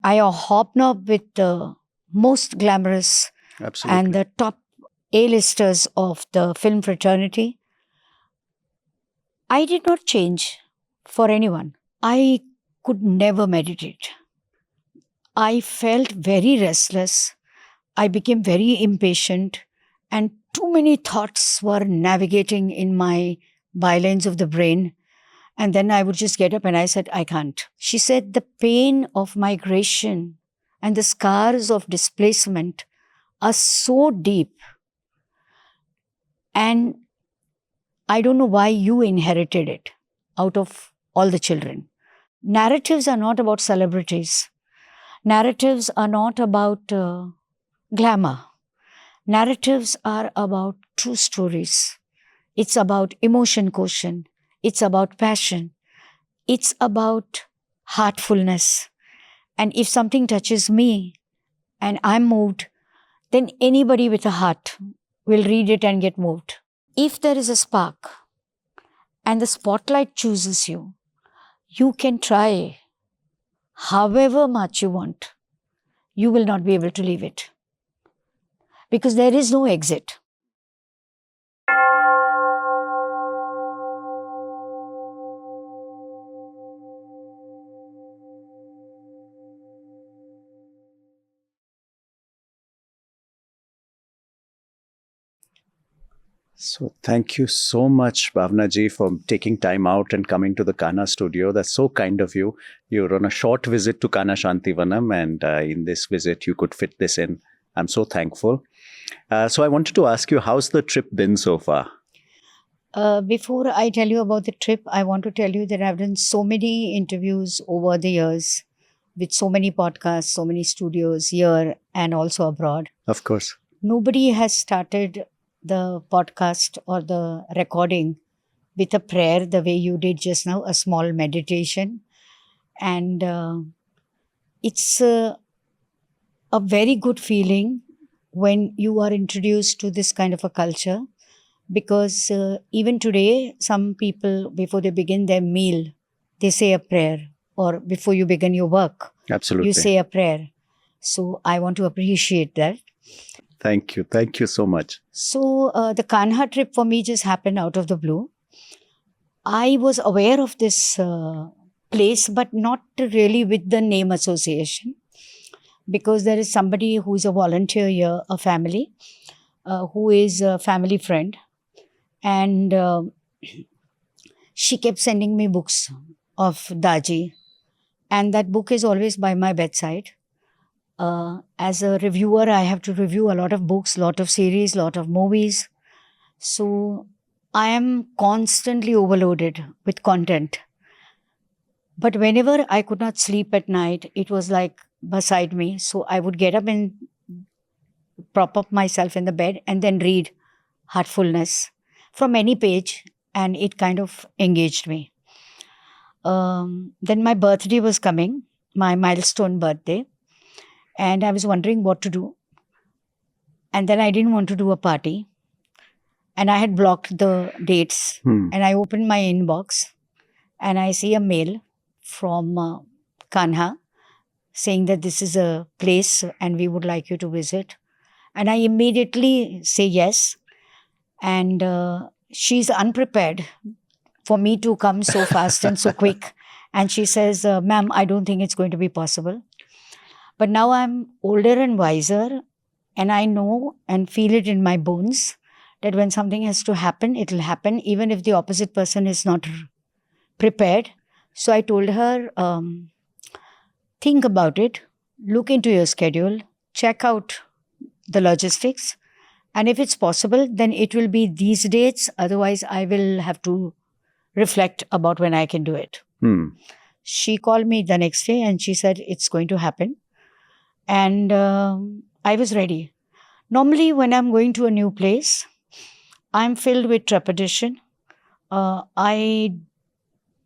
I hobnob with the most glamorous Absolutely. and the top A-listers of the film fraternity. I did not change for anyone. I could never meditate. I felt very restless. I became very impatient, and too many thoughts were navigating in my bylanes of the brain. And then I would just get up and I said, I can't. She said, the pain of migration and the scars of displacement are so deep. And I don't know why you inherited it out of all the children. Narratives are not about celebrities. Narratives are not about glamour. Narratives are about true stories. It's about emotion quotient. It's about passion. It's about heartfulness. And if something touches me and I'm moved, then anybody with a heart will read it and get moved. If there is a spark and the spotlight chooses you, you can try however much you want. You will not be able to leave it because there is no exit. So thank you so much, Bhavna ji, for taking time out and coming to the Kana studio. That's so kind of you. You're on a short visit to Kana Shantivanam, and in this visit, you could fit this in. I'm so thankful. So I wanted to ask you, how's the trip been so far? Before I tell you about the trip, I want to tell you that I've done so many interviews over the years with so many podcasts, so many studios here and also abroad. Of course. Nobody has started the podcast or the recording with a prayer the way you did just now, a small meditation. And it's a very good feeling when you are introduced to this kind of a culture because even today, some people, before they begin their meal, they say a prayer, or before you begin your work, Absolutely. you say a prayer. So I want to appreciate that. Thank you. Thank you so much. So the Kanha trip for me just happened out of the blue. I was aware of this place, but not really with the name association, because there is somebody who is a volunteer here, a family, who is a family friend. And she kept sending me books of Daji. And that book is always by my bedside. As a reviewer, I have to review a lot of books, lot of series, lot of movies. So I am constantly overloaded with content. But whenever I could not sleep at night, it was like beside me. So I would get up and prop up myself in the bed and then read Heartfulness from any page, and it kind of engaged me. Then my birthday was coming, my milestone birthday, and I was wondering what to do. And then I didn't want to do a party, and I had blocked the dates. And I opened my inbox, and I see a mail from Kanha saying that this is a place and we would like you to visit. And I immediately say yes. And she's unprepared for me to come so fast and so quick. And she says, ma'am, I don't think it's going to be possible. But now I'm older and wiser, and I know and feel it in my bones that when something has to happen, it'll happen, even if the opposite person is not prepared. So I told her, think about it, look into your schedule, check out the logistics. And if it's possible, then it will be these dates. Otherwise, I will have to reflect about when I can do it. She called me the next day and she said, it's going to happen. And I was ready. Normally, when I'm going to a new place, I'm filled with trepidation. I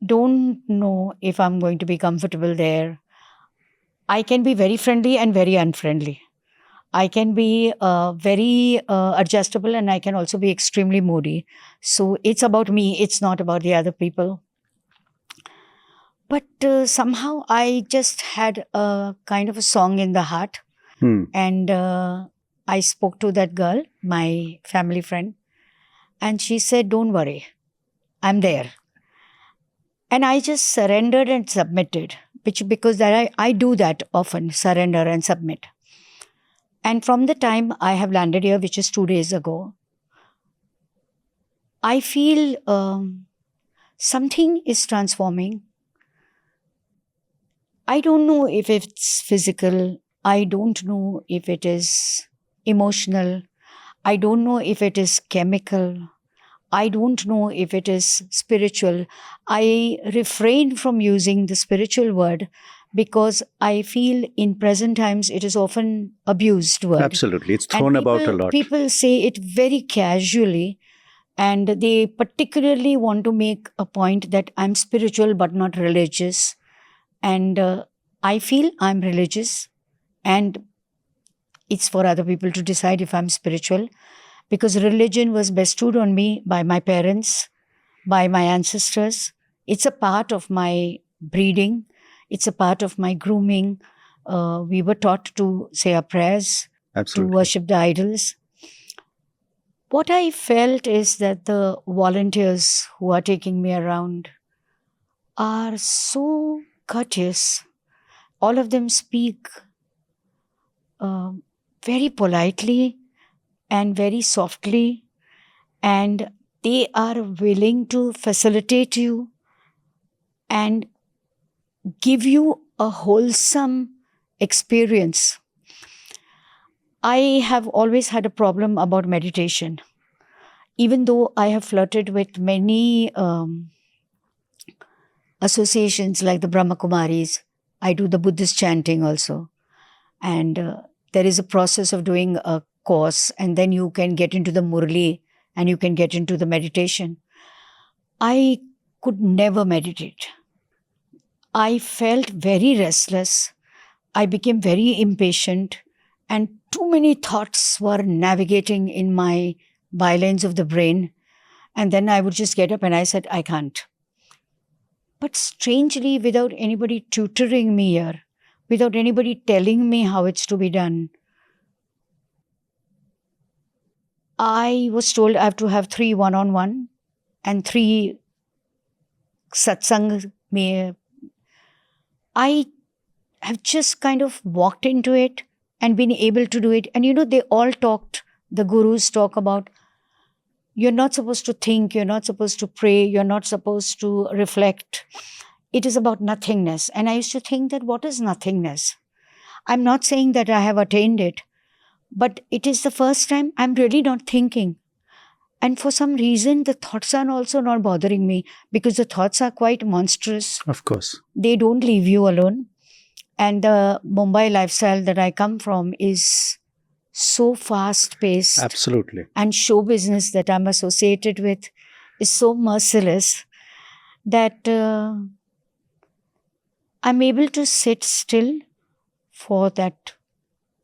don't know if I'm going to be comfortable there. I can be very friendly and very unfriendly. I can be very adjustable, and I can also be extremely moody. So it's about me. It's not about the other people. But somehow I just had a kind of a song in the heart. And I spoke to that girl, my family friend, and she said, "Don't worry, I'm there." And I just surrendered and submitted, because I do that often, surrender and submit. And from the time I have landed here, which is 2 days ago, I feel something is transforming. I don't know if it's physical. I don't know if it is emotional. I don't know if it is chemical. I don't know if it is spiritual. I refrain from using the spiritual word because I feel in present times it is often abused word. Absolutely. It's And thrown about a lot. People say it very casually, and they particularly want to make a point that I'm spiritual but not religious. And I feel I'm religious, and it's for other people to decide if I'm spiritual, because religion was bestowed on me by my parents, by my ancestors. It's a part of my breeding. It's a part of my grooming. We were taught to say our prayers, Absolutely. to worship the idols. What I felt is that the volunteers who are taking me around are so courteous. All of them speak very politely and very softly, and they are willing to facilitate you and give you a wholesome experience. I have always had a problem about meditation. Even though I have flirted with many associations like the Brahma Kumaris, I do the Buddhist chanting also. And there is a process of doing a course, and then you can get into the Murli and you can get into the meditation. I could never meditate. I felt very restless. I became very impatient, and too many thoughts were navigating in my bylanes of the brain. And then I would just get up and I said, I can't. But strangely, without anybody tutoring me here, without anybody telling me how it's to be done, I was told I have to have 3 one-on-one and 3 satsang. I have just kind of walked into it and been able to do it. And they all talked, the gurus talk about, you're not supposed to think, you're not supposed to pray, you're not supposed to reflect. It is about nothingness. And I used to think that what is nothingness? I'm not saying that I have attained it, but it is the first time I'm really not thinking. And for some reason, the thoughts are also not bothering me, because the thoughts are quite monstrous. Of course. They don't leave you alone. And the Mumbai lifestyle that I come from is so fast-paced. Absolutely. And show business that I'm associated with is so merciless that I'm able to sit still for that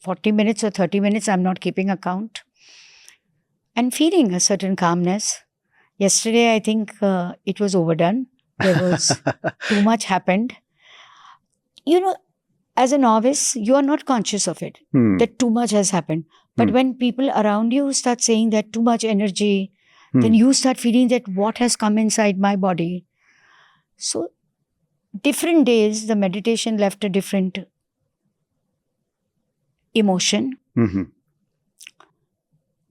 40 minutes or 30 minutes, I'm not keeping account, and feeling a certain calmness. Yesterday, I think it was overdone. There was too much happened. As a novice, you are not conscious of it, that too much has happened. But when people around you start saying that too much energy, then you start feeling that what has come inside my body. So, different days, the meditation left a different emotion. Mm-hmm.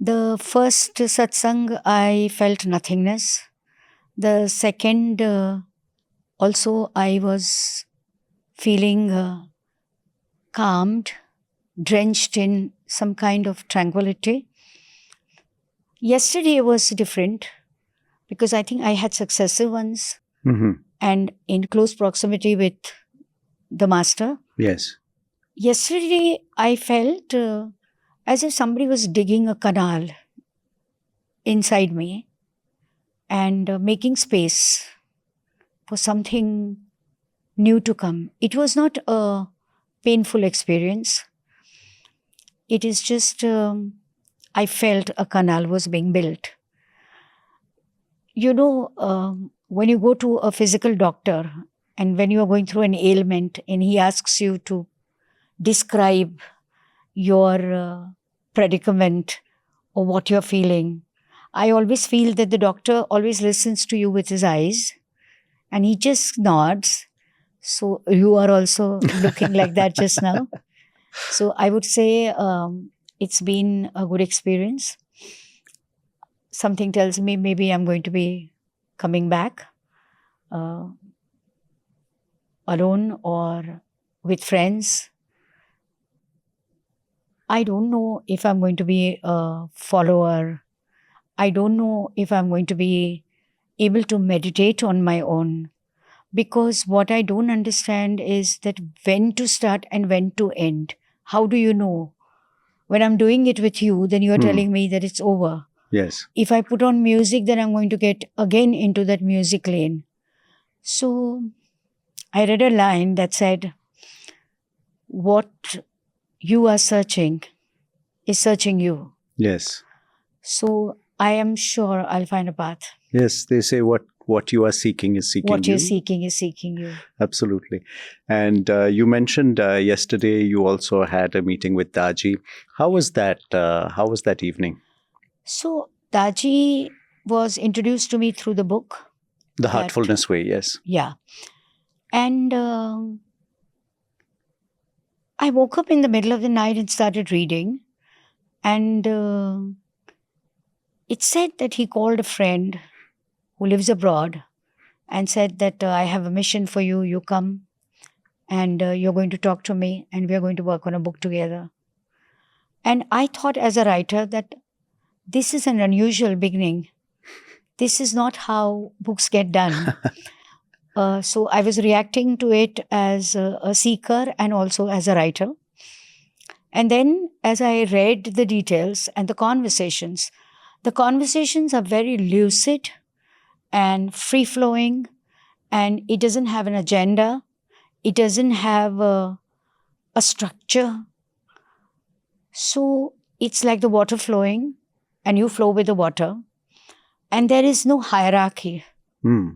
The first satsang, I felt nothingness. The second, also, I was feeling calmed, drenched in some kind of tranquility. Yesterday was different because I think I had successive ones and in close proximity with the master. Yes. Yesterday, I felt as if somebody was digging a canal inside me and making space for something new to come. It was not a painful experience. It is just, I felt a canal was being built. When you go to a physical doctor and when you are going through an ailment and he asks you to describe your predicament or what you're feeling, I always feel that the doctor always listens to you with his eyes and he just nods. So you are also looking like that just now. So I would say it's been a good experience. Something tells me maybe I'm going to be coming back alone or with friends. I don't know if I'm going to be a follower. I don't know if I'm going to be able to meditate on my own. Because what I don't understand is that when to start and when to end. How do you know? When I'm doing it with you, then you're telling me that it's over. Yes. If I put on music, then I'm going to get again into that music lane. So I read a line that said, what you are searching is searching you. Yes. So I am sure I'll find a path. Yes, they say what you are seeking is seeking What you. you're seeking is seeking you. Absolutely. And you mentioned yesterday you also had a meeting with Daji. How was that? How was that evening? So Daji was introduced to me through the book. The Heartfulness Way, yes. Yeah. And I woke up in the middle of the night and started reading. And it said that he called a friend who lives abroad and said that I have a mission for you. You come and you're going to talk to me and we're going to work on a book together. And I thought as a writer that this is an unusual beginning. This is not how books get done. So I was reacting to it as a seeker and also as a writer. And then as I read the details and the conversations are very lucid and free-flowing, and it doesn't have an agenda. It doesn't have a structure. So it's like the water flowing and you flow with the water. And there is no hierarchy.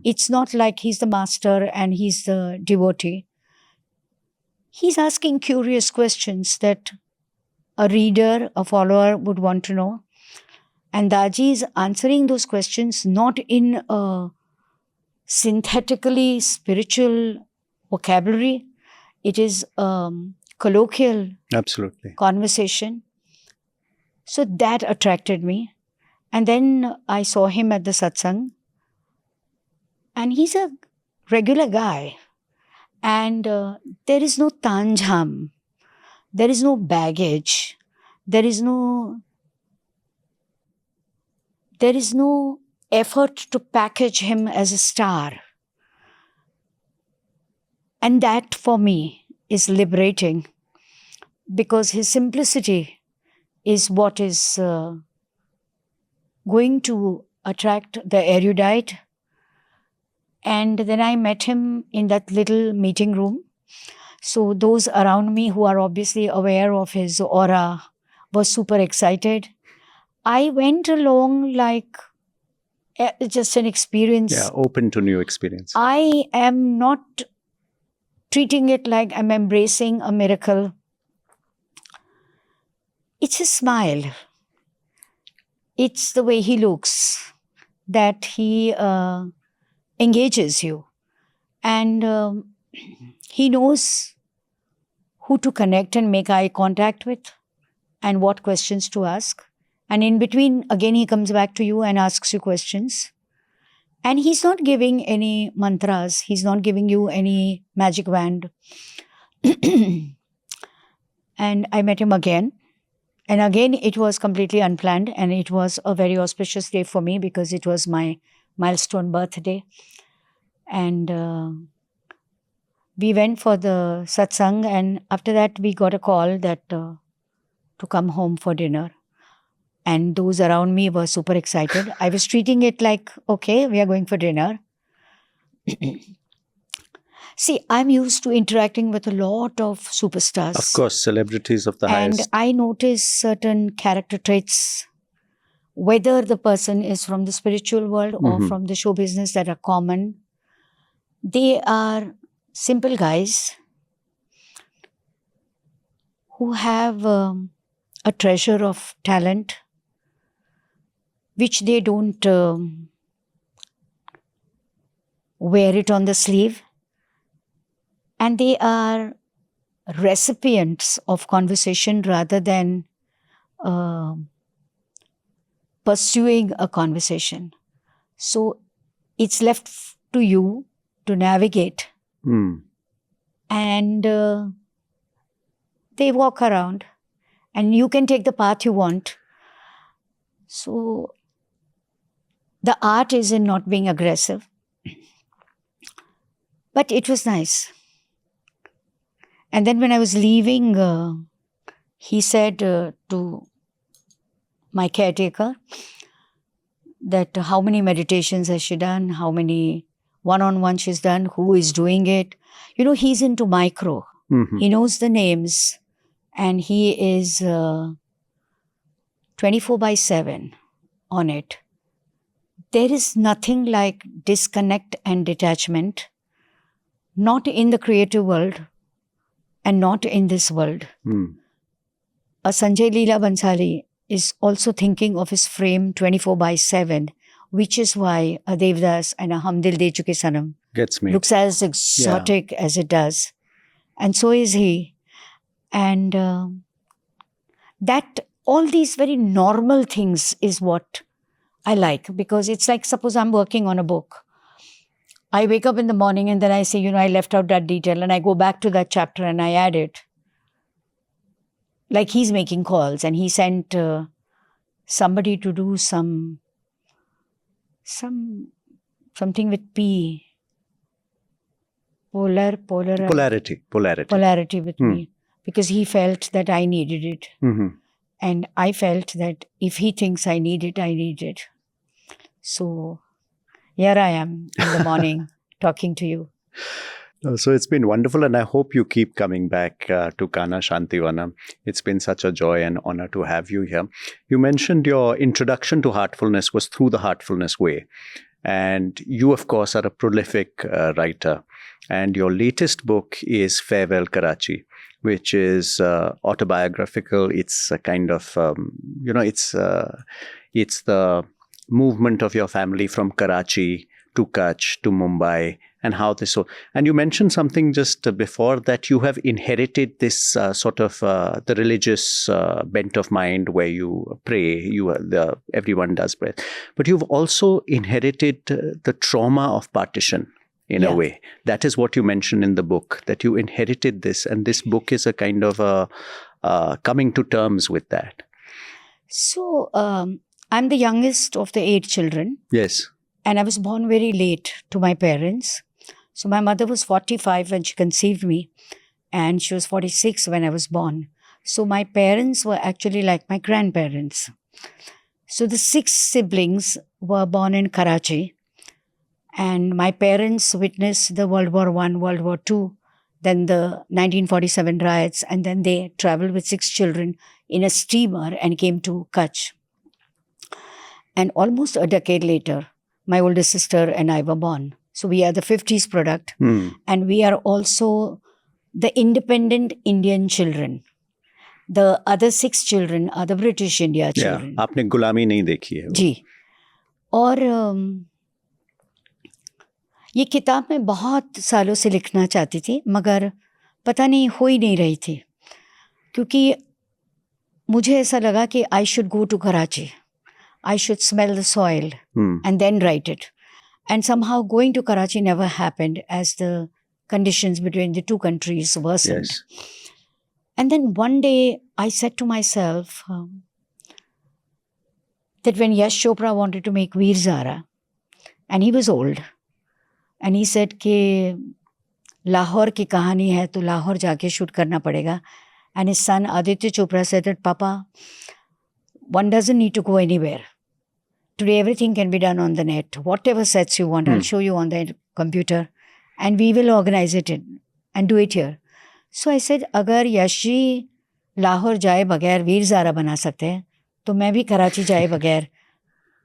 It's not like he's the master and he's the devotee. He's asking curious questions that a reader, a follower would want to know. And Daji is answering those questions not in a synthetically spiritual vocabulary. It is colloquial Absolutely. conversation. So that attracted me. And then I saw him at the satsang. And he's a regular guy. And there is no tanjam. There is no baggage. There is no effort to package him as a star. And that for me is liberating, because his simplicity is what is going to attract the erudite. And then I met him in that little meeting room. So those around me who are obviously aware of his aura were super excited. I went along like just an experience. Yeah, open to new experience. I am not treating it like I'm embracing a miracle. It's his smile. It's the way he looks that he engages you. And he knows who to connect and make eye contact with and what questions to ask. And in between, again, he comes back to you and asks you questions. And he's not giving any mantras. He's not giving you any magic wand. And I met him again. And again, it was completely unplanned. And it was a very auspicious day for me because it was my milestone birthday. And we went for the satsang. And after that, we got a call that to come home for dinner. And those around me were super excited. I was treating it like, okay, we are going for dinner. See, I'm used to interacting with a lot of superstars. Of course, celebrities of the And highest. I notice certain character traits, whether the person is from the spiritual world or from the show business, that are common. They are simple guys who have a treasure of talent which they don't wear it on the sleeve, and they are recipients of conversation rather than pursuing a conversation. So it's left to you to navigate, and they walk around, and you can take the path you want. So the art is in not being aggressive, but it was nice. And then when I was leaving, he said to my caretaker that how many meditations has she done, how many one-on-one she's done, who is doing it. You know, he's into micro. He knows the names, and he is 24/7 on it. There is nothing like disconnect and detachment, not in the creative world and not in this world. A Sanjay Leela Bhansali is also thinking of his frame 24/7, which is why a Devdas and a Hum Dil De Chuke Sanam Gets me. looks as exotic as it does. And so is he. And that all these very normal things is what I like, because it's like, suppose I'm working on a book. I wake up in the morning and then I say, I left out that detail, and I go back to that chapter and I add it. Like he's making calls, and he sent somebody to do something with P. Polarity with me, because he felt that I needed it. And I felt that if he thinks I need it, I need it. So here I am in the morning talking to you. So it's been wonderful, and I hope you keep coming back to Kanha Shantivanam. It's been such a joy and honor to have you here. You mentioned your introduction to Heartfulness was through the Heartfulness Way. And you, of course, are a prolific writer. And your latest book is Farewell Karachi, which is autobiographical. It's a kind of, it's the movement of your family from Karachi to Kutch to Mumbai, and how this. And you mentioned something just before that you have inherited this sort of the religious bent of mind where you pray. Everyone does pray, but you've also inherited the trauma of partition. In a way, that is what you mentioned in the book, that you inherited this, and this book is a kind of a coming to terms with that. So I'm the youngest of the 8 children. Yes. And I was born very late to my parents. So my mother was 45 when she conceived me, and she was 46 when I was born. So my parents were actually like my grandparents. So the 6 siblings were born in Karachi. And my parents witnessed the World War I, World War II, then the 1947 riots, and then they traveled with 6 children in a steamer and came to Kutch. And almost a decade later, my older sister and I were born. So we are the 50s product, and we are also the independent Indian children. The other 6 children are the British India children. आपने गुलामी नहीं देखी है. जी. और ये किताब मैं बहुत सालों से लिखना चाहती थी, मगर पता नहीं हो ही नहीं रही थी, क्योंकि मुझे ऐसा लगा कि I should go to Karachi. I should smell the soil and then write it. And somehow going to Karachi never happened as the conditions between the two countries worsened. Yes. And then one day I said to myself that when Yash Chopra wanted to make Veer Zara, and he was old, and he said कि लाहौर की कहानी है तो लाहौर जाके shoot करना पड़ेगा. And his son Aditya Chopra said that, Papa, one doesn't need to go anywhere. Today everything can be done on the net. Whatever sets you want, I'll show you on the computer, and we will organize it and do it here. So I said, अगर यश जी लाहौर जाए बगैर वीर ज़ारा बना सकते हैं, तो मैं भी कराची जाए बगैर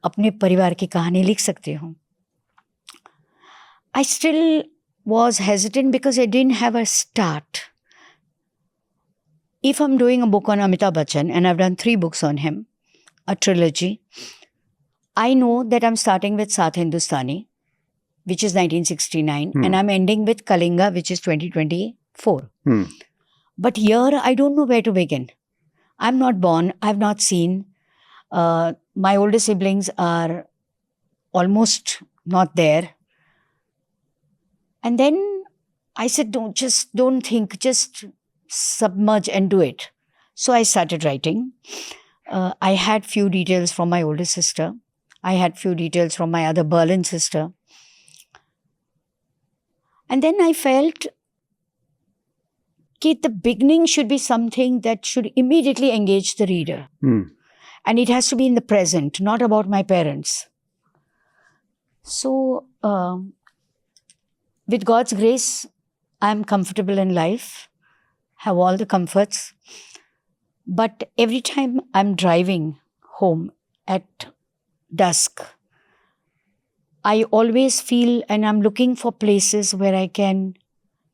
अपने परिवार की कहानी लिख सकती हूँ. I still was hesitant because I didn't have a start. If I'm doing a book on Amitabh Bachchan, and I've done 3 books on him, a trilogy, I know that I'm starting with Saath Hindustani, which is 1969, and I'm ending with Kalinga, which is 2024. But here, I don't know where to begin. I'm not born. I've not seen. My older siblings are almost not there. And then I said, don't think, just submerge and do it. So I started writing. I had few details from my older sister. I had few details from my other Berlin sister. And then I felt that the beginning should be something that should immediately engage the reader. And it has to be in the present, not about my parents. So, with God's grace, I'm comfortable in life, have all the comforts. But every time I'm driving home at dusk, I always feel, and I'm looking for places where I can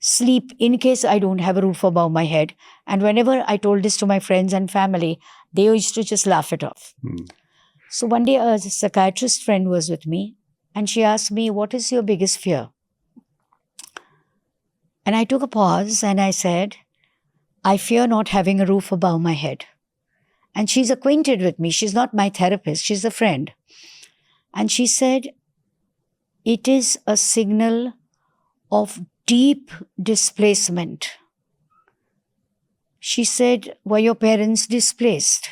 sleep in case I don't have a roof above my head. And whenever I told this to my friends and family, they used to just laugh it off. So one day a psychiatrist friend was with me and she asked me, what is your biggest fear? And I took a pause and I said, I fear not having a roof above my head. And she's acquainted with me. She's not my therapist. She's a friend. And she said, it is a signal of deep displacement. She said, were your parents displaced?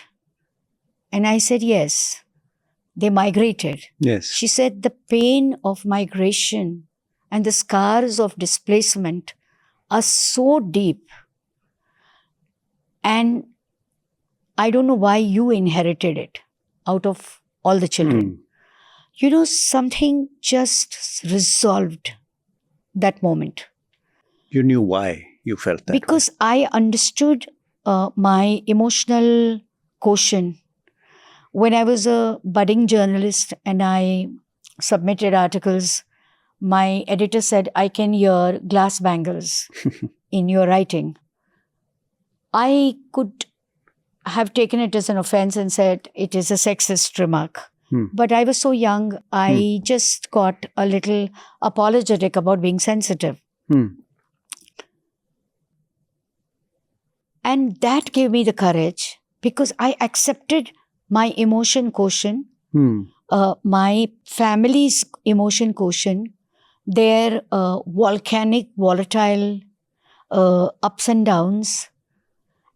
And I said, yes, they migrated. Yes. She said, the pain of migration and the scars of displacement are so deep. And I don't know why you inherited it out of all the children. You know, something just resolved that moment. You knew why you felt that Because I understood my emotional quotient. When I was a budding journalist and I submitted articles, my editor said, I can hear glass bangles in your writing. I could have taken it as an offense and said it is a sexist remark. But I was so young, I just got a little apologetic about being sensitive. And that gave me the courage because I accepted my emotion quotient, my family's emotion quotient, their volcanic, volatile ups and downs.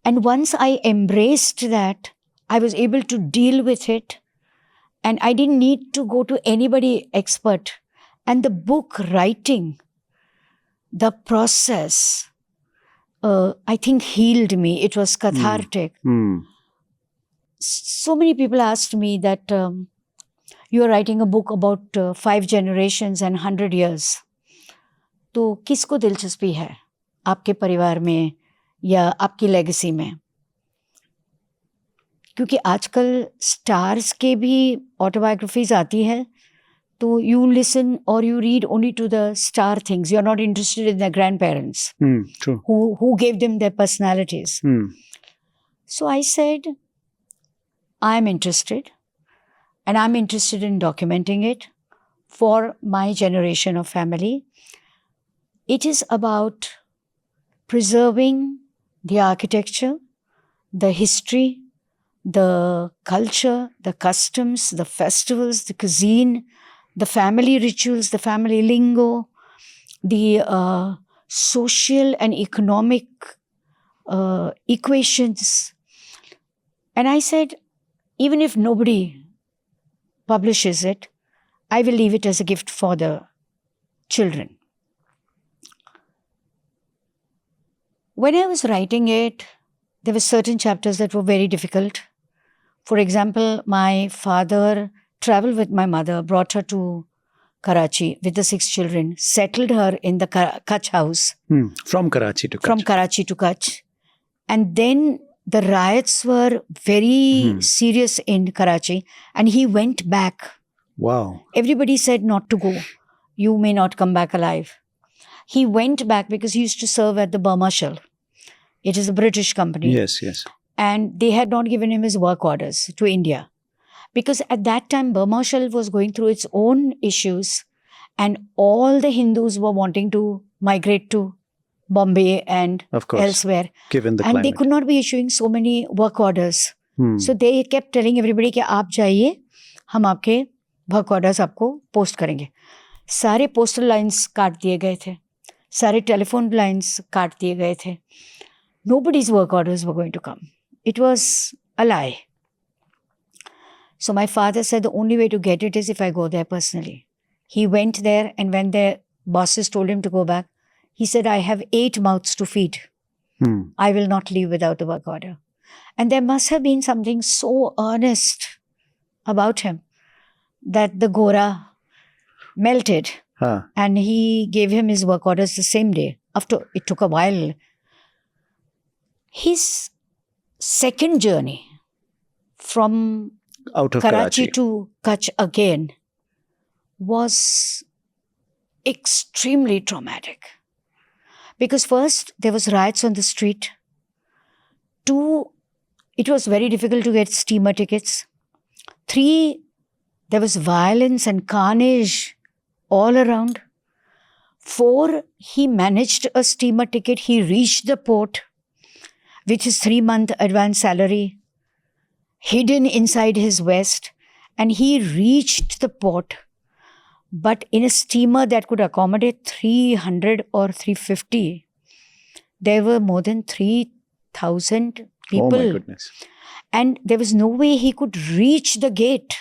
And once I embraced that, I was able to deal with it. And I didn't need to go to anybody expert. And the book writing, the process, I think healed me. It was cathartic. So many people asked me that you are writing a book about 5 generations and 100 years. तो किसको दिलचस्पी है आपके परिवार में या आपकी legacy में? क्योंकि आजकल स्टार्स के भी ऑटोबायोग्राफीज आती है, तो यू लिसन और you read only to the star things. You are not interested in the grandparents who gave them their personalities. So I said, I'm interested, and I'm interested in documenting it for my generation of family. It is about preserving the architecture, the history, the culture, the customs, the festivals, the cuisine, the family rituals, the family lingo, the social and economic equations. And I said, even if nobody publishes it, I will leave it as a gift for the children. When I was writing it, there were certain chapters that were very difficult. For example, my father traveled with my mother, brought her to Karachi with the 6 children, settled her in the Kutch house. From Karachi to Kutch. From Karachi to Kutch. And then the riots were very serious in Karachi, and he went back. Wow. Everybody said not to go. You may not come back alive. He went back because he used to serve at the Burma Shell. It is a British company. Yes, yes. And they had not given him his work orders to India. Because at that time, Burma Shell was going through its own issues, and all the Hindus were wanting to migrate to Bombay and Of course. elsewhere. Given the And they climate. could not be issuing so many work orders. Hmm. So they kept telling everybody कि आप जाइए, हम आपके work orders आपको post करेंगे. सारे postal lines काट दिए गए थे, सारे टेलीफोन लाइन्स काट दिए गए थे. Nobody's work orders were going to come. It was a lie. So my father said the only way to get it is if I go there personally. He went there, and when the bosses told him to go back, he said, I have 8 mouths to feed. Hmm. I will not leave without the work order. And there must have been something so earnest about him that the Gora melted, Huh. and he gave him his work orders the same day. After it took a while. His second journey from Out of Karachi Karachi. to Kutch again was extremely traumatic. Because first, there was riots on the street. 2, it was very difficult to get steamer tickets. 3, there was violence and carnage all around. 4, he managed a steamer ticket. He reached the port with his 3-month advance salary hidden inside his vest, and he reached the port. But in a steamer that could accommodate 300 or 350, there were more than 3,000 people. Oh my goodness. And there was no way he could reach the gate.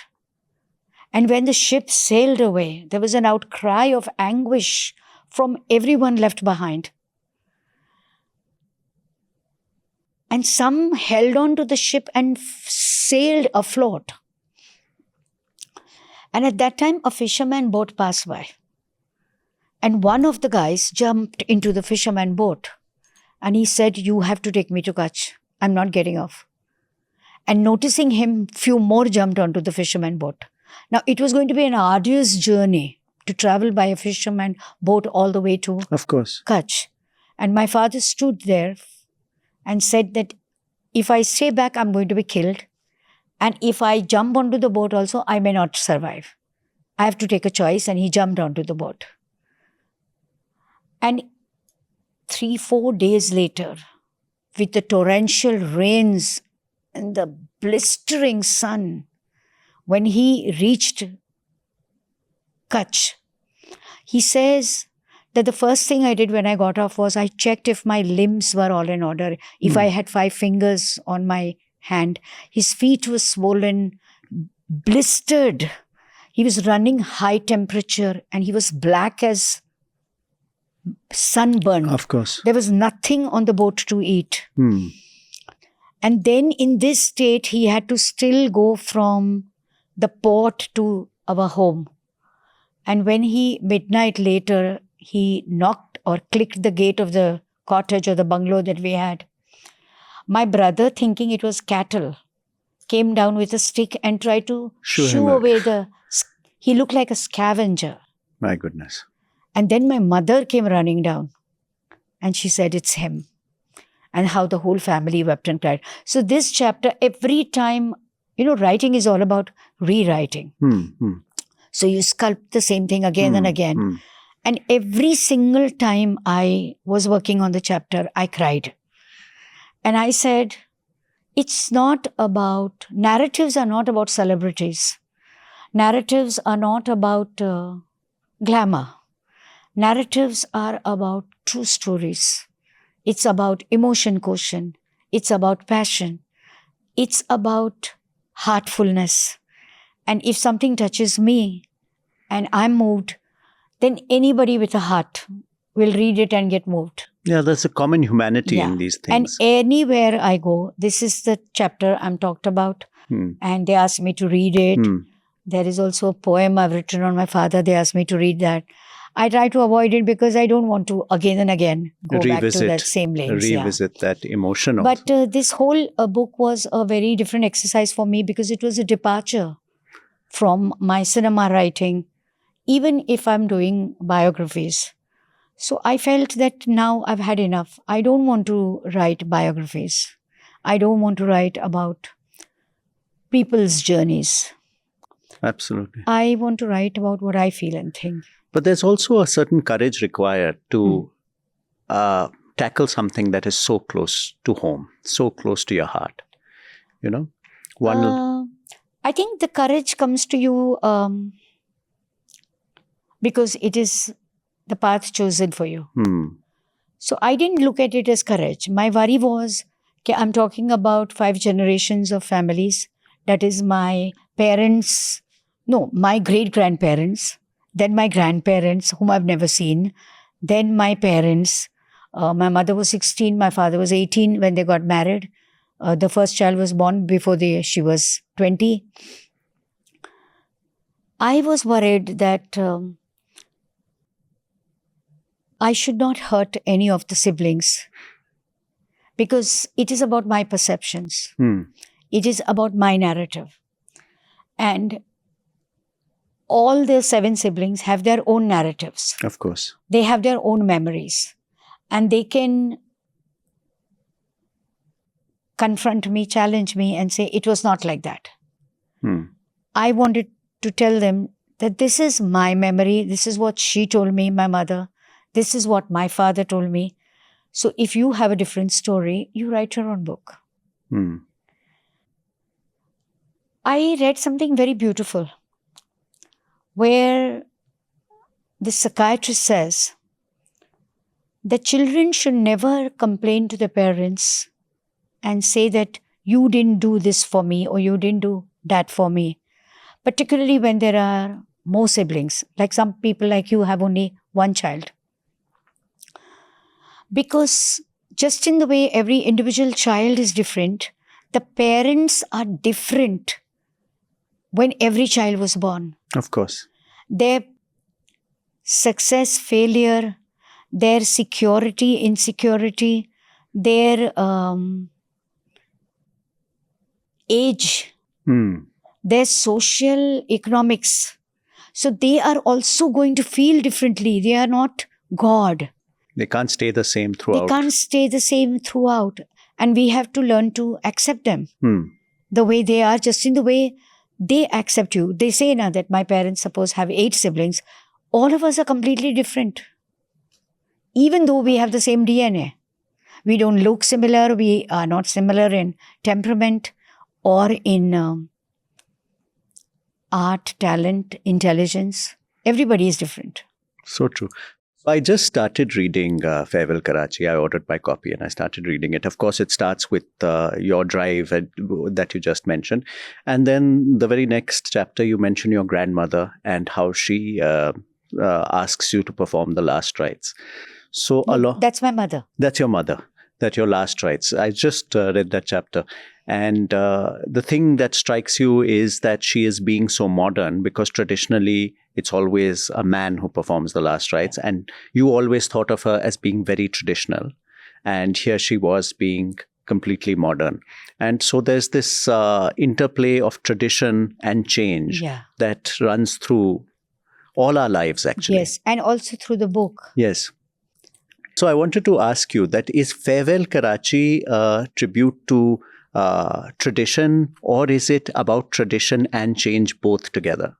And when the ship sailed away, there was an outcry of anguish from everyone left behind. And some held on to the ship and sailed afloat. And at that time, a fisherman boat passed by. And one of the guys jumped into the fisherman boat. And he said, you have to take me to Kutch. I'm not getting off. And noticing him, few more jumped onto the fisherman boat. Now, it was going to be an arduous journey to travel by a fisherman boat all the way to Of course. Kutch. And my father stood there and said that if I stay back, I'm going to be killed. And if I jump onto the boat also, I may not survive. I have to take a choice. And he jumped onto the boat. And 3-4 days later, with the torrential rains and the blistering sun, when he reached Kutch, he says that the first thing I did when I got off was I checked if my limbs were all in order. If I had 5 fingers on my hand, his feet were swollen, blistered. He was running high temperature and he was black as sunburn. Of course. There was nothing on the boat to eat. Hmm. And then in this state, he had to still go from the port to our home. And when midnight later, he knocked or clicked the gate of the cottage or the bungalow that we had. My brother, thinking it was cattle, came down with a stick and tried to shoo away he looked like a scavenger. My goodness. And then my mother came running down and she said, it's him. And how the whole family wept and cried. So this chapter, every time, writing is all about rewriting. So you sculpt the same thing again and again. And every single time I was working on the chapter, I cried. And I said, narratives are not about celebrities. Narratives are not about glamour. Narratives are about true stories. It's about emotion quotient. It's about passion. It's about heartfulness. And if something touches me and I'm moved, then anybody with a heart will read it and get moved. Yeah, there's a common humanity in these And things. anywhere I go, this is the chapter I'm talked about. And they asked me to read it. There is also a poem I've written on my father. They asked me to read that. I try to avoid it because I don't want to again and again go back to that same lanes. Revisit that emotion. But this whole book was a very different exercise for me because it was a departure from my cinema writing. Even if I'm doing biographies, So I felt that now I've had enough. I don't want to write biographies. I don't want to write about people's journeys. Absolutely. I want to write about what I feel and think. But there's also a certain courage required to tackle something that is so close to home, so close to your heart. You know, I think the courage comes to you because it is the path chosen for you. So I didn't look at it as courage. My worry was, I'm talking about 5 generations of families. That is my parents, no, my great-grandparents, then my grandparents, whom I've never seen, then my parents. My mother was 16, my father was 18 when they got married. The first child was born before she was 20. I was worried that I should not hurt any of the siblings because it is about my perceptions. It is about my narrative. And all the 7 siblings have their own narratives. Of course. They have their own memories. And they can confront me, challenge me, and say, it was not like that. I wanted to tell them that this is my memory. This is what she told me, my mother. This is what my father told me. So if you have a different story, you write your own book. I read something very beautiful where the psychiatrist says that children should never complain to their parents and say that you didn't do this for me or you didn't do that for me, particularly when there are more siblings. Like some people like you have only one child. Because just in the way every individual child is different, the parents are different when every child was born. Of course. Their success, failure, their security, insecurity, their age, their social economics. So they are also going to feel differently. They are not God. They can't stay the same throughout. They can't stay the same throughout. And we have to learn to accept them the way they are, just in the way they accept you. They say now that my parents, suppose, have 8 siblings. All of us are completely different. Even though we have the same DNA. We don't look similar. We are not similar in temperament or in art, talent, intelligence. Everybody is different. So true. I just started reading Farewell Karachi. I ordered my copy and I started reading it. Of course, it starts with your drive that you just mentioned. And then the very next chapter, you mention your grandmother and how she asks you to perform the last rites. So that's my mother. That's your mother. That's your last rites. I just read that chapter. And the thing that strikes you is that she is being so modern because traditionally it's always a man who performs the last rites. And you always thought of her as being very traditional. And here she was being completely modern. And so there's this interplay of tradition and change that runs through all our lives, actually. Yes, and also through the book. Yes. So I wanted to ask you, that is Farewell Karachi a tribute to tradition, or is it about tradition and change both together?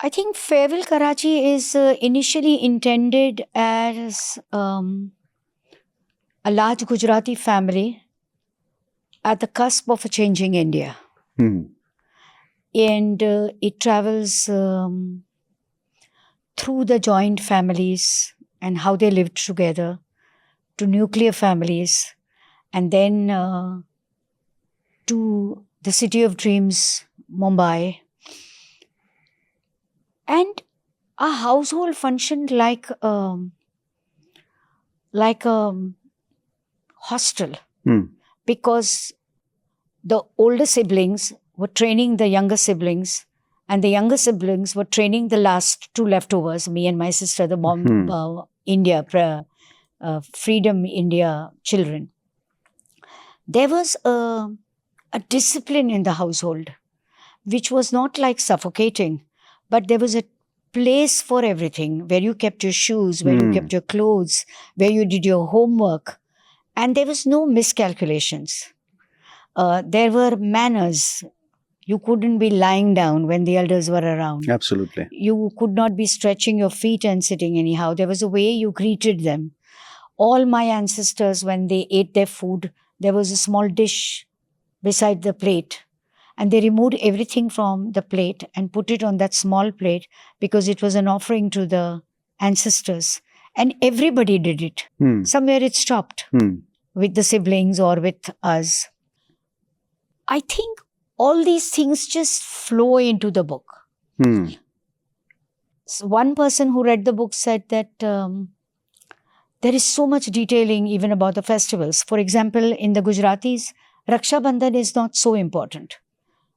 I think Farewell Karachi is initially intended as a large Gujarati family at the cusp of a changing India. And it travels through the joint families and how they lived together, to nuclear families, and then to the city of dreams, Mumbai. And our household functioned like a hostel, because the older siblings were training the younger siblings, and the younger siblings were training the last 2 leftovers, me and my sister, the Freedom India children. There was a discipline in the household, which was not like suffocating, but there was a place for everything, where you kept your shoes, where you Hmm. kept your clothes, where you did your homework. And there was no miscalculations. There were manners. You couldn't be lying down when the elders were around. Absolutely. You could not be stretching your feet and sitting anyhow. There was a way you greeted them. All my ancestors, when they ate their food, there was a small dish beside the plate. And they removed everything from the plate and put it on that small plate because it was an offering to the ancestors. And everybody did it. Hmm. Somewhere it stopped Hmm. with the siblings or with us. I think all these things just flow into the book. Hmm. So one person who read the book said that there is so much detailing even about the festivals. For example, in the Gujaratis, Raksha Bandhan is not so important,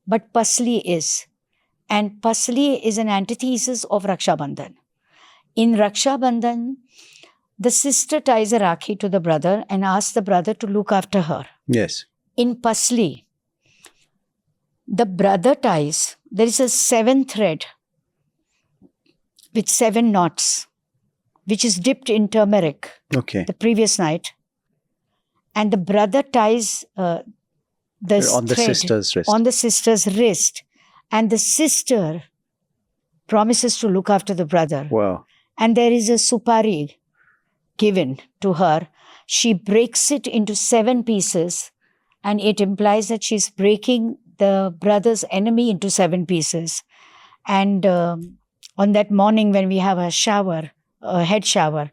but Pasli is. And Pasli is an antithesis of Raksha Bandhan. In Raksha Bandhan, the sister ties a Rakhi to the brother and asks the brother to look after her. Yes. In Pasli, the brother ties, there is a 7 thread with 7 knots, which is dipped in turmeric Okay. the previous night. And the brother ties this On the thread sister's wrist. on the sister's wrist. And the sister promises to look after the brother. Wow. And there is a supari given to her. She breaks it into 7 pieces, and it implies that she's breaking the brother's enemy into 7 pieces. And on that morning when we have a shower, a head shower,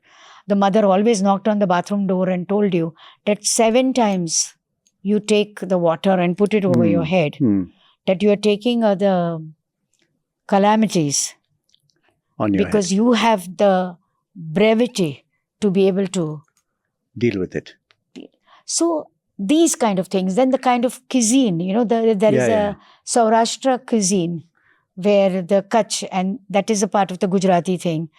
the mother always knocked on the bathroom door and told you that 7 times you take the water and put it over Hmm. your head, Hmm. that you are taking the calamities On your because head. you have the brevity to be able to. Deal with it. So these kind of things. Then the kind of cuisine, there is Yeah, a Saurashtra cuisine where the Kutch, and that is a part of the Gujarati thing.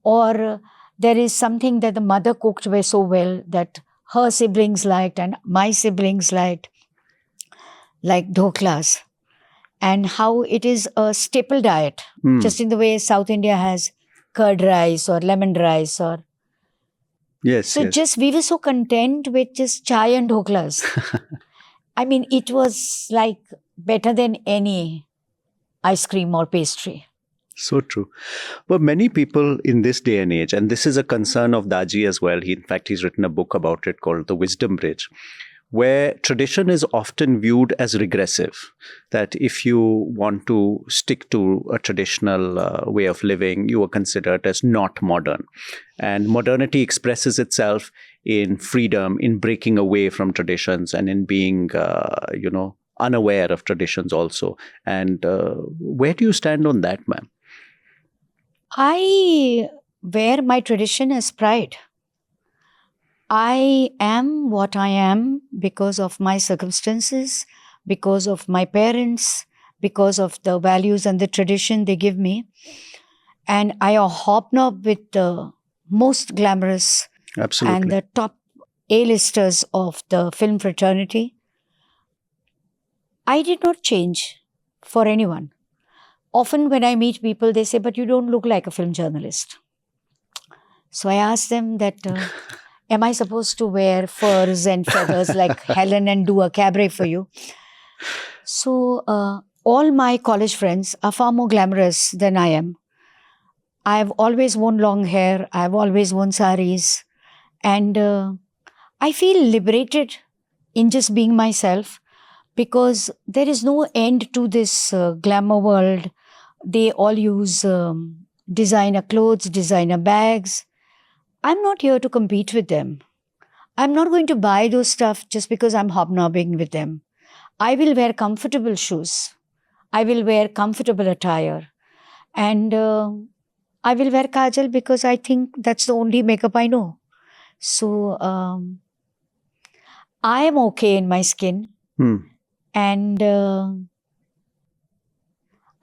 Or there is something that the mother cooked so well that her siblings liked and my siblings liked, like dhoklas. And how it is a staple diet, Hmm. just in the way South India has curd rice or lemon rice. Or Yes. so Yes. just we were so content with just chai and dhoklas. I mean, it was like better than any ice cream or pastry. So true. But many people in this day and age, and this is a concern of Daji as well. In fact, he's written a book about it called The Wisdom Bridge, where tradition is often viewed as regressive. That if you want to stick to a traditional way of living, you are considered as not modern. And modernity expresses itself in freedom, in breaking away from traditions, and in being, unaware of traditions also. And where do you stand on that, ma'am? I wear my tradition as pride. I am what I am because of my circumstances, because of my parents, because of the values and the tradition they give me. And I hobnob with the most glamorous Absolutely. and the top A-listers of the film fraternity. I did not change for anyone. Often when I meet people, they say, but you don't look like a film journalist. So I ask them that, am I supposed to wear furs and feathers like Helen and do a cabaret for you? So all my college friends are far more glamorous than I am. I've always worn long hair. I've always worn saris. And I feel liberated in just being myself because there is no end to this glamour world. They all use designer clothes, designer bags. I'm not here to compete with them. I'm not going to buy those stuff just because I'm hobnobbing with them. I will wear comfortable shoes. I will wear comfortable attire. And I will wear kajal because I think that's the only makeup I know. So I am okay in my skin. Hmm. And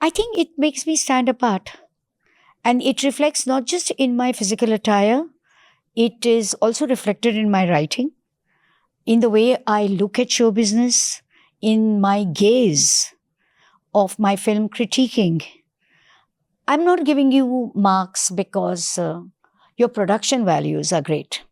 I think it makes me stand apart. And it reflects not just in my physical attire, it is also reflected in my writing, in the way I look at show business, in my gaze of my film critiquing. I'm not giving you marks because your production values are great.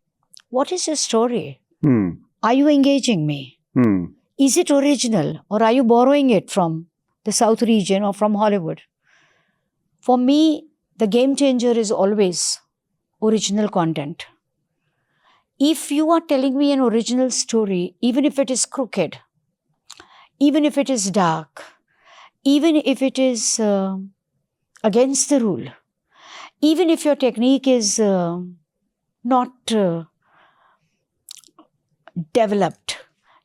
What is your story? Hmm. Are you engaging me? Hmm. Is it original or are you borrowing it from the South region or from Hollywood? For me, the game changer is always original content. If you are telling me an original story, even if it is crooked, even if it is dark, even if it is against the rule, even if your technique is not developed,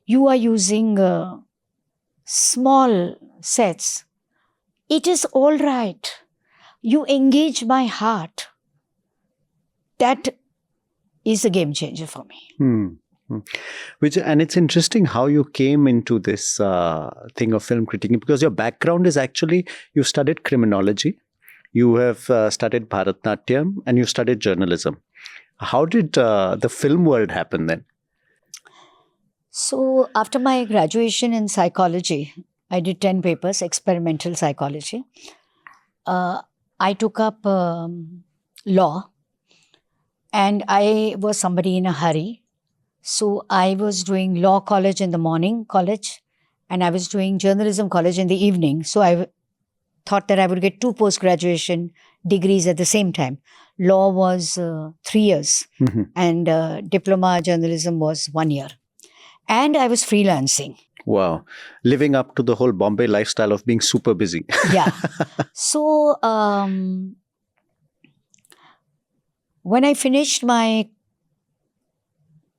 you are using small sets, it is all right. You engage my heart. That is a game changer for me. Hmm. And it's interesting how you came into this thing of film critiquing, because your background is actually, you studied criminology, you have studied Bharatnatyam, and you studied journalism. How did the film world happen then? So, after my graduation in psychology, I did 10 papers, experimental psychology. I took up law, and I was somebody in a hurry. So, I was doing law college in the morning, college, and I was doing journalism college in the evening. So, I thought that I would get 2 post-graduation degrees at the same time. Law was 3 years, Mhm. and diploma journalism was 1 year. And I was freelancing. Wow. Living up to the whole Bombay lifestyle of being super busy. Yeah. So, when I finished my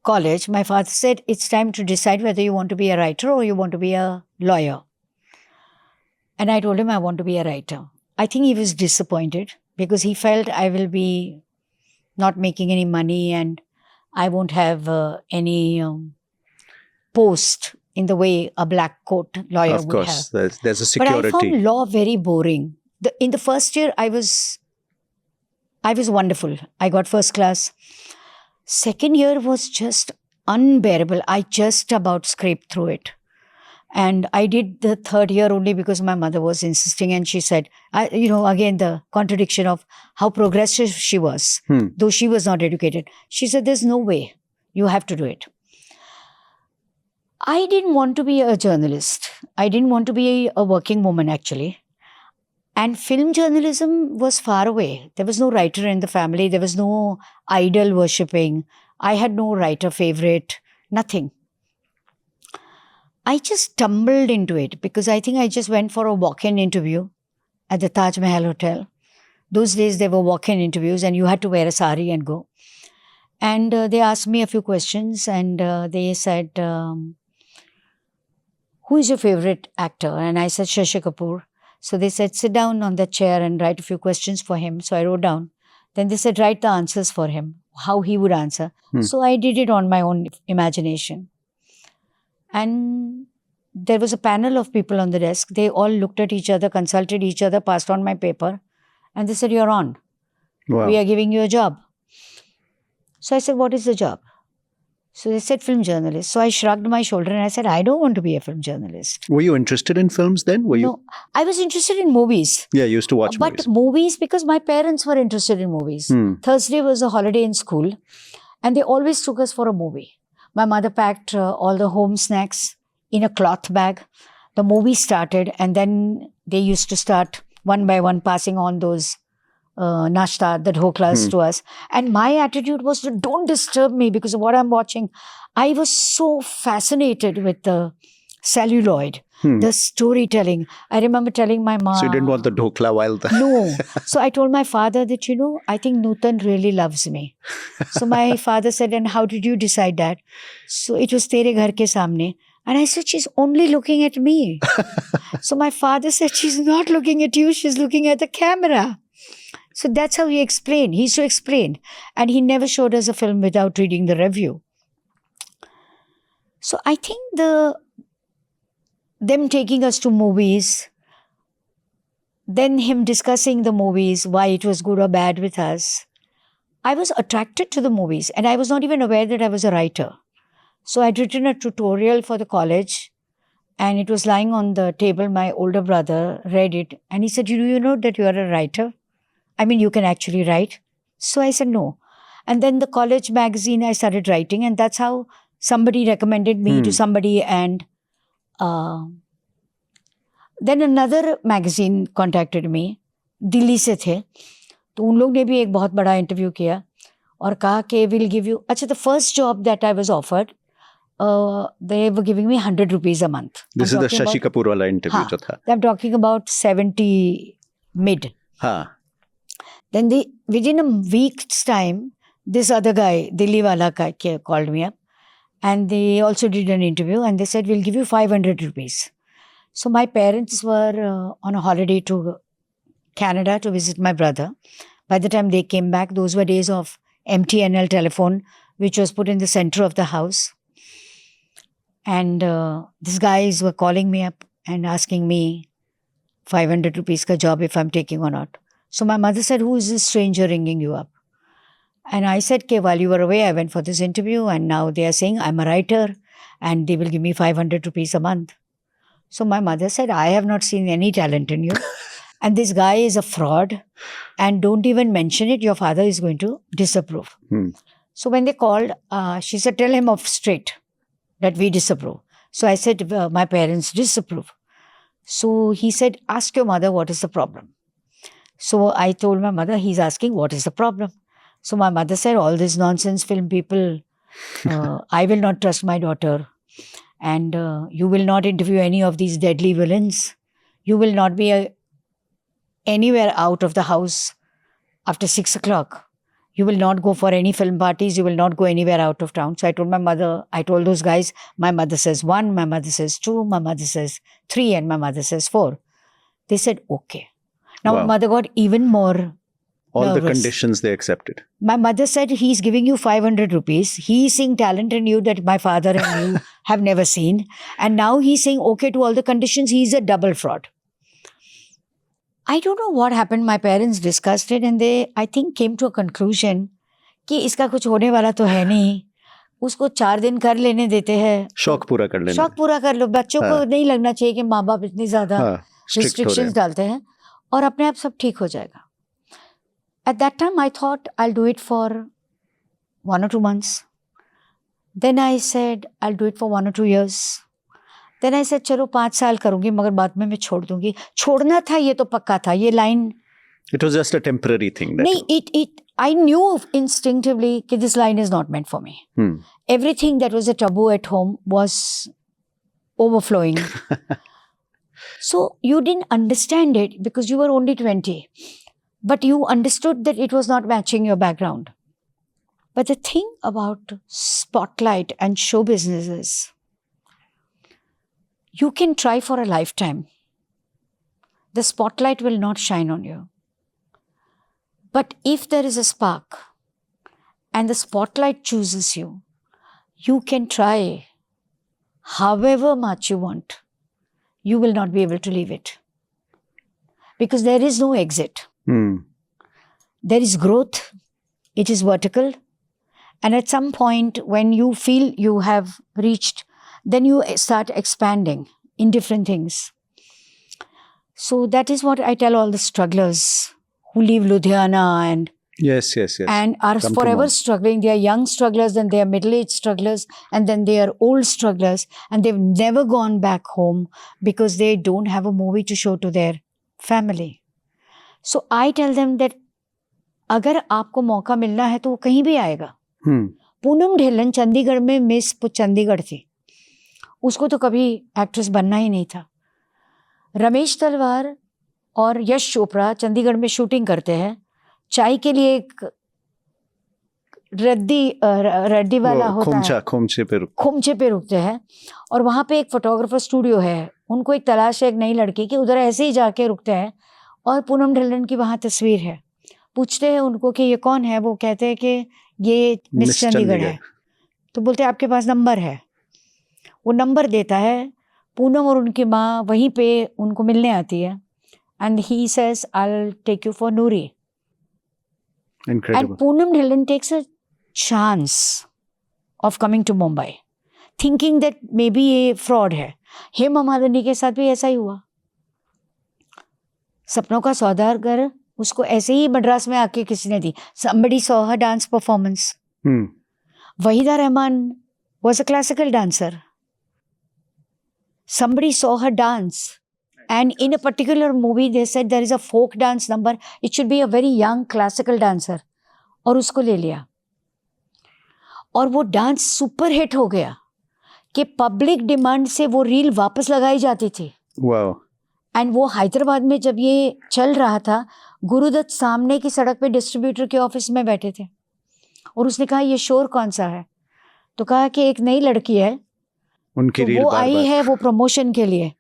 college, my father said, it's time to decide whether you want to be a writer or you want to be a lawyer. And I told him I want to be a writer. I think he was disappointed because he felt I will be not making any money and I won't have any post in the way a black coat lawyer Of would have. course, there's a But I security. found law very boring. In the first year, I was wonderful. I got first class. Second year was just unbearable. I just about scraped through it. And I did the third year only because my mother was insisting, and she said, again, the contradiction of how progressive she was, though she was not educated. She said, there's no way. You have to do it. I didn't want to be a journalist. I didn't want to be a working woman, actually. And film journalism was far away. There was no writer in the family. There was no idol worshipping. I had no writer favorite, nothing. I just stumbled into it because I think I just went for a walk-in interview at the Taj Mahal Hotel. Those days there were walk-in interviews and you had to wear a sari and go. And they asked me a few questions and they said, who is your favorite actor? And I said, Shashi Kapoor. So they said, sit down on that chair and write a few questions for him. So I wrote down. Then they said, write the answers for him, how he would answer. So I did it on my own imagination. And there was a panel of people on the desk. They all looked at each other, consulted each other, passed on my paper. And they said, you're on. Wow. We are giving you a job. So I said, what is the job? So they said, film journalist. So I shrugged my shoulder and I said, I don't want to be a film journalist. Were you interested in films then? No, I was interested in movies. Yeah, you used to watch But movies. movies, because my parents were interested in movies. Thursday was a holiday in school and they always took us for a movie. My mother packed all the home snacks in a cloth bag. The movie started and then they used to start one by one passing on those nashta, the dhoklas to us. And my attitude was to don't disturb me because of what I'm watching. I was so fascinated with the celluloid, the storytelling. I remember telling my mom. So you didn't want the dhokla while the... No. So I told my father that, I think Nutan really loves me. So my father said, and how did you decide that? So it was Tere Ghar Ke Samne. And I said, she's only looking at me. So my father said, she's not looking at you, she's looking at the camera. So that's how he explained. He used to explain. And he never showed us a film without reading the review. So I think them taking us to movies, then him discussing the movies, why it was good or bad with us. I was attracted to the movies and I was not even aware that I was a writer. So I'd written a tutorial for the college and it was lying on the table. My older brother read it and he said, do you know that you are a writer? I mean, you can actually write. So I said no. And then the college magazine, I started writing, and that's how somebody recommended me to somebody. And then another magazine contacted me, Delhi से थे, तो उन लोग ने भी एक बहुत बड़ा इंटरव्यू किया और कहा कि विल गिव यू, अच्छा, the first job that I was offered, they were giving me 100 rupees a month. This is the Shashi Kapoor wala interview jo tha. I'm talking about 70 mid. Then within a week's time, this other guy, Delhi wala guy, called me up, and they also did an interview, and they said, we'll give you 500 rupees. So my parents were on a holiday to Canada to visit my brother. By the time they came back, those were days of MTNL telephone, which was put in the center of the house. And these guys were calling me up and asking me 500 rupees ka job if I'm taking or not. So my mother said, who is this stranger ringing you up? And I said, okay, while you were away, I went for this interview, and now they are saying I'm a writer and they will give me 500 rupees a month. So my mother said, I have not seen any talent in you. And this guy is a fraud, and don't even mention it. Your father is going to disapprove. So when they called, she said, tell him off straight that we disapprove. So I said, my parents disapprove. So he said, ask your mother what is the problem. So I told my mother, he's asking what is the problem. So my mother said, all these nonsense film people, I will not trust my daughter. And you will not interview any of these deadly villains. You will not be anywhere out of the house after 6 o'clock. You will not go for any film parties. You will not go anywhere out of town. So I told my mother, I told those guys, my mother says 1, my mother says 2, my mother says 3, and my mother says 4. They said, okay. Now my mother got even more all nervous. The conditions they accepted. My mother said, he's giving you 500 rupees. He's seeing talent in you that my father and you have never seen. And now he's saying okay to all the conditions. He's a double fraud. I don't know what happened. My parents discussed it, and they, I think, came to a conclusion कि इसका कुछ होने वाला तो है नहीं, उसको 4 दिन कर लेने देते हैं, शौक पूरा कर लेना, शौक पूरा कर लो. बच्चों को नहीं लगना चाहिए कि माँ बाप इतनी ज्यादा रिस्ट्रिक्शंस डालते हैं, और अपने आप सब ठीक हो जाएगा. At that time, I thought I'll do it for 1 or 2 months. Then I said I'll do it for 1 or 2 years. Then I said चलो 5 साल करूँगी, मगर बाद में मैं छोड़ दूँगी. छोड़ना था ये तो पक्का था. ये line. It was just a temporary thing. नहीं, I knew instinctively that this line is not meant for me. Everything that was a taboo at home was overflowing. So you didn't understand it because you were only 20. But you understood that it was not matching your background. But the thing about spotlight and show business is, you can try for a lifetime. The spotlight will not shine on you. But if there is a spark and the spotlight chooses you, you can try however much you want. You will not be able to leave it. Because there is no exit. There is growth. It is vertical. And at some point when you feel you have reached, then you start expanding in different things. So that is what I tell all the strugglers who leave Ludhiana and yes, and are forever struggling. They are young strugglers, then they are middle-aged strugglers, and then they are old strugglers, and they've never gone back home because they don't have a movie to show to their family. So I tell them that अगर आपको मौका मिलना है तो वो कहीं भी आएगा. पूनम ढिल्लन चंडीगढ़ में मिस चंडीगढ़ थी, उसको तो कभी एक्ट्रेस बनना ही नहीं था. रमेश तलवार और यश चोपड़ा चंडीगढ़ में शूटिंग करते हैं, चाय के लिए एक रद्दी वाला होता है, खोमचे पे रुकते हैं, और वहाँ पे एक फोटोग्राफर स्टूडियो है. उनको एक तलाश है एक नई लड़की की, उधर ऐसे ही जाके रुकते हैं और पूनम ढिल्लन की वहाँ तस्वीर है. पूछते हैं उनको कि ये कौन है, वो कहते हैं कि ये मिस चंडीगढ़ है. तो बोलते हैं आपके पास नंबर है. वो नंबर देता है. पूनम और उनकी माँ वहीं पे उनको मिलने आती है. And he says I take you for Noori. And Poonam Dhillon takes a chance of coming to Mumbai thinking that maybe ये फ्रॉड है. हेमा मालिनी के साथ भी ऐसा ही हुआ. सपनों का सौदागर उसको ऐसे ही मद्रास में आके किसी ने दी. Somebody saw her dance performance. Wahida Rahman was a classical dancer. Somebody saw her dance. And in a particular movie, they said there is a folk dance number. It should be a very young classical dancer. और उसको ले लिया. और वो dance super hit हो गया कि public demand से वो रील वापस लगाई जाती थी. Wow. एंड वो हैदराबाद में जब ये चल रहा था, गुरुदत्त सामने की सड़क पे डिस्ट्रीब्यूटर के ऑफिस में बैठे थे और उसने कहा ये शोर कौन सा है? तो कहा कि एक नई लड़की है, उनकी तो रील वो बार आई बार. है वो प्रमोशन के लिए.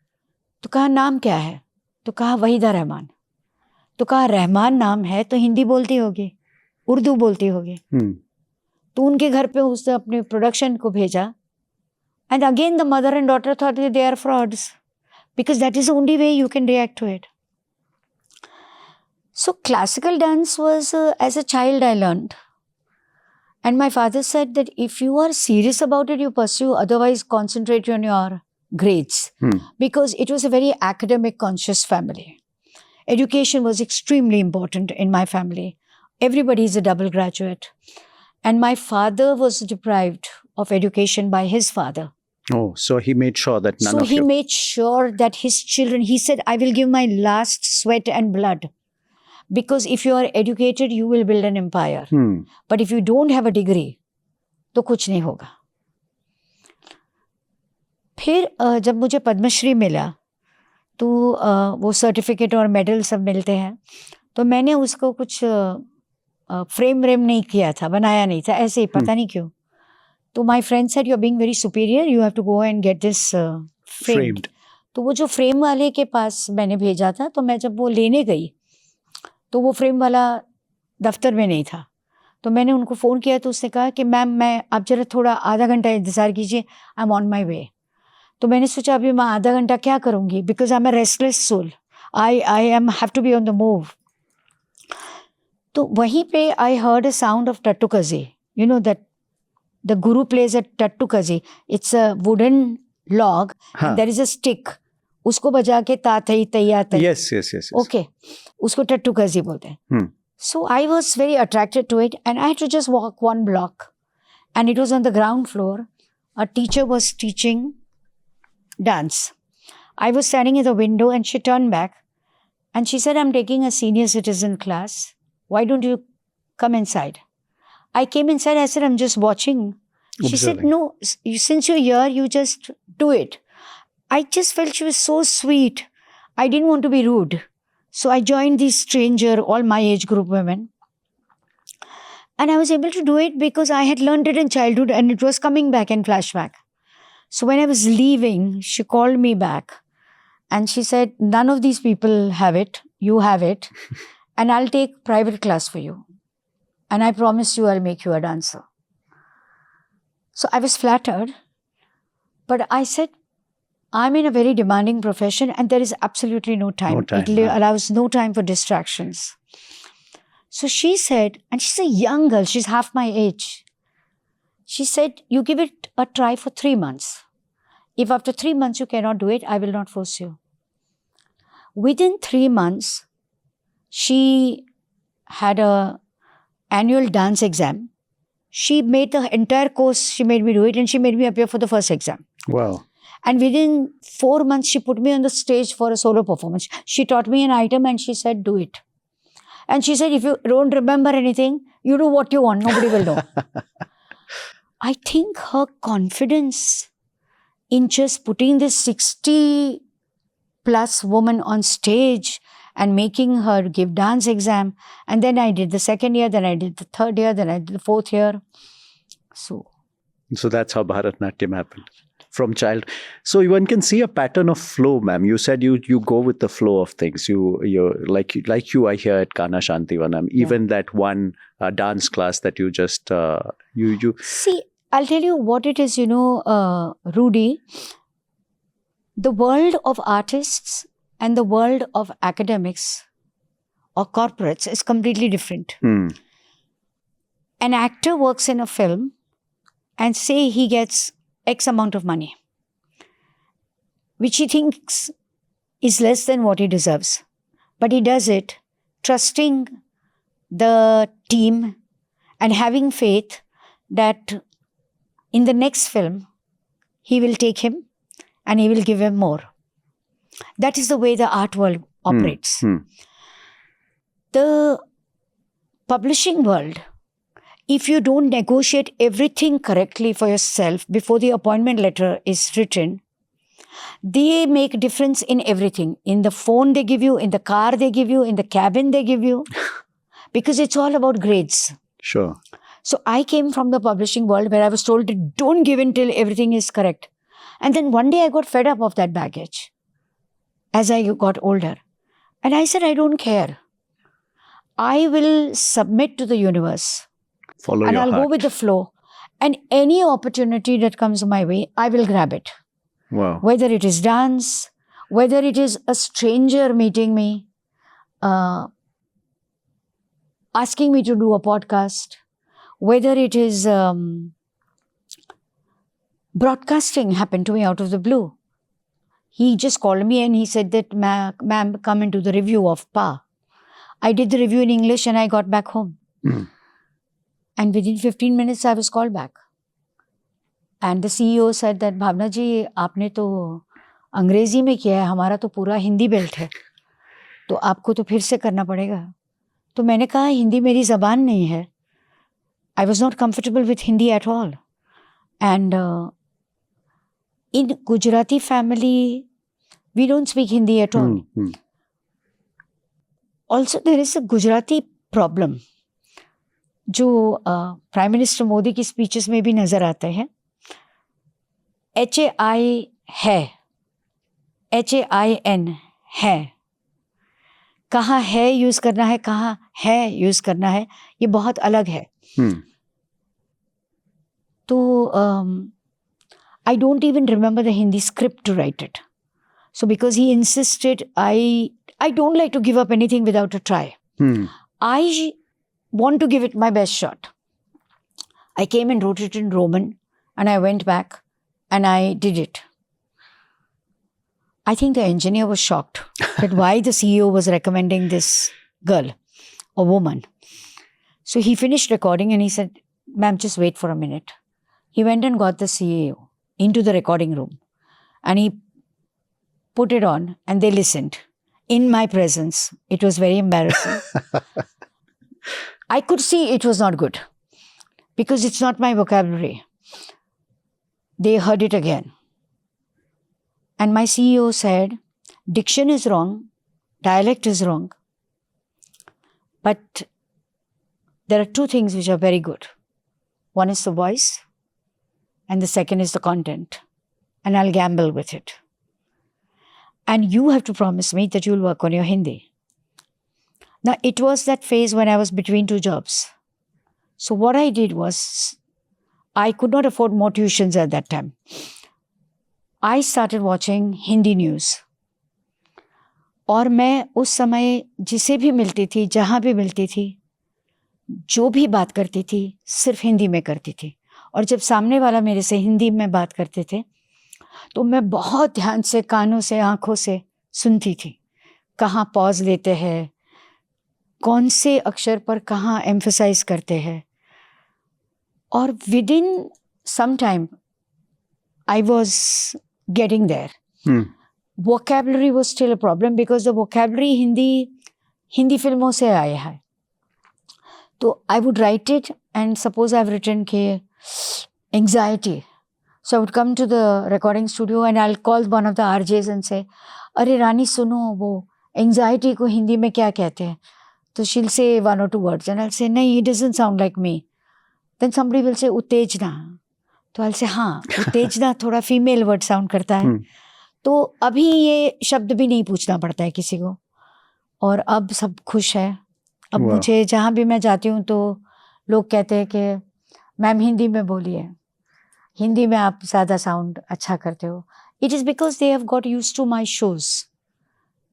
तो कहा नाम क्या है? तो कहा वहीदा रहमान. तो कहा रहमान नाम है तो हिंदी बोलती होगी, उर्दू बोलती होगी. तो उनके घर पे उसने अपने प्रोडक्शन को भेजा. And again the mother and daughter thought they are frauds because that is the only way you can react to it. So classical dance was, as a child I learned. And my father said that if you are serious about it, you pursue, otherwise concentrate on your grades. Because it was a very academic conscious family. Education was extremely important in my family. Everybody is a double graduate. And my father was deprived of education by his father. Oh, so he made sure that none of he you. made sure that his children, he said, I will give my last sweat and blood. Because if you are educated, you will build an empire. But if you don't have a degree, तो कुछ नहीं होगा. फिर जब मुझे पद्मश्री मिला, तो वो सर्टिफिकेट और मेडल सब मिलते हैं, तो मैंने उसको कुछ फ्रेम नहीं किया था, बनाया नहीं था, ऐसे ही पता नहीं क्यों. तो my friend said, you're being very superior, you have to go and get this framed. तो वो जो फ्रेम वाले के पास मैंने भेजा था, तो मैं जब वो लेने गई, तो वो फ्रेम वाला दफ्तर में नहीं था. तो मैंने उनको फ़ोन किया, तो उसने कहा कि मैम मैं आप जरा थोड़ा आधा घंटा इंतज़ार कीजिए, आई एम ऑन माई वे. तो मैंने सोचा अभी मैं आधा घंटा क्या करूँगी, because I am a restless soul, I am have to be on the move. तो वहीं पे I heard a sound of टट्टुकज़ी. You know that the guru plays at Tattukazi. It's a wooden log and there is a stick. उसको बजा के ता थई तैया तई. Yes. Okay. उसको Tattukazi बोलते हैं. So I was very attracted to it and I had to just walk one block. And it was on the ground floor. A teacher was teaching dance. I was standing in the window and she turned back and she said, I'm taking a senior citizen class. Why don't you come inside? I came inside, I said, I'm just watching. She said, no, since you're here, you just do it. I just felt she was so sweet. I didn't want to be rude. So I joined these stranger, all my age group women. And I was able to do it because I had learned it in childhood and it was coming back in flashback. So when I was leaving, she called me back and she said, none of these people have it. You have it. And I'll take private class for you. And I promise you I'll make you a dancer. So I was flattered. But I said, I'm in a very demanding profession and there is absolutely no time. It allows no time for distractions. So she said, and she's a young girl, she's half my age. She said, you give it a try for 3 months. If after 3 months you cannot do it, I will not force you. Within 3 months, she had a annual dance exam. She made the entire course, she made me do it and she made me appear for the first exam. Wow. And within 4 months, she put me on the stage for a solo performance. She taught me an item and she said, do it. And she said, if you don't remember anything, you do what you want, nobody will know. I think her confidence in just putting this 60 plus woman on stage and making her give dance exam. And then I did the second year, then I did the third year, then I did the fourth year. So that's how Bharatnatyam happened from child. So one can see a pattern of flow, ma'am. You said you go with the flow of things. You're like you are here at Kana Shantivanam. Even that one dance class that you just you see. I'll tell you what it is. Rudy. The world of artists and the world of academics or corporates is completely different. An actor works in a film and say he gets X amount of money, which he thinks is less than what he deserves. But he does it trusting the team and having faith that in the next film, he will take him and he will give him more. That is the way the art world operates. The publishing world, if you don't negotiate everything correctly for yourself before the appointment letter is written, they make difference in everything. In the phone they give you, in the car they give you, in the cabin they give you. Because it's all about grades. Sure. So I came from the publishing world where I was told, don't give in till everything is correct. And then one day I got fed up of that baggage as I got older. And I said, I don't care. I will submit to the universe. Follow and your I'll heart. go with the flow. And any opportunity that comes my way, I will grab it. Wow. Whether it is dance, whether it is a stranger meeting me, asking me to do a podcast, whether it is broadcasting happened to me out of the blue. He just called me and he said that, ma'am, come into the review of Pa. I did the review in English and I got back home. And within 15 minutes, I was called back. And the CEO said that, Bhavna ji, आपने तो अंग्रेजी में किया है, हमारा तो पूरा Hindi belt है. तो आपको तो फिर से करना पड़ेगा. तो मैंने कहा, हिंदी मेरी ज़बान नहीं है. I was not comfortable with Hindi at all. And in Gujarati family, we don't speak Hindi at all. Also, there is a Gujarati problem, जो प्राइम मिनिस्टर मोदी की स्पीचेस में भी नजर आते हैं. HAI है, HAIN है. कहाँ है यूज करना है, कहाँ है यूज करना है, ये बहुत अलग है. तो I don't even remember the Hindi script to write it. So because he insisted, I don't like to give up anything without a try. I want to give it my best shot. I came and wrote it in Roman and I went back and I did it. I think the engineer was shocked that why the CEO was recommending this girl or woman. So he finished recording and he said, ma'am, just wait for a minute. He went and got the CEO into the recording room and he put it on and they listened in my presence. It was very embarrassing. I could see it was not good because it's not my vocabulary. They heard it again. And my CEO said, diction is wrong, dialect is wrong, but there are two things which are very good. One is the voice and the second is the content. And I'll gamble with it. And you have to promise me that you'll work on your Hindi. Now, it was that phase when I was between two jobs. So what I did was, I could not afford more tuitions at that time. I started watching Hindi news. और मैं उस समय जिसे भी मिलती थी, जहाँ भी मिलती थी, जो भी बात करती थी, सिर्फ हिंदी में करती थी. और जब सामने वाला मेरे से हिंदी में बात करते थे, तो मैं बहुत ध्यान से, कानों से, आँखों से सुनती थी. कहाँ पॉज लेते हैं, कौन से अक्षर पर कहाँ एम्फसाइज करते हैं. और within some time, I was getting there. Vocabulary was still a problem because the vocabulary Hindi फिल्मों से आया है. तो I would write it and suppose I've written के anxiety. So I would come to the recording studio and I'll call one of the RJs and say, अरे रानी सुनो वो anxiety को हिंदी में क्या कहते हैं. So she'll say one or two words and I'll say, नहीं, it doesn't sound like me. Then somebody will say, उत्तेजना. तो I'll say, हाँ, उत्तेजना थोड़ा फीमेल वर्ड साउंड करता है. तो अभी ये शब्द भी नहीं पूछना पड़ता है किसी को. और अब सब खुश है. अब मुझे जहाँ भी मैं जाती हूँ तो लोग कहते हैं कि मैम हिंदी में बोलिए, हिंदी में आप ज़्यादा साउंड अच्छा करते हो. It is because they have got used to my shows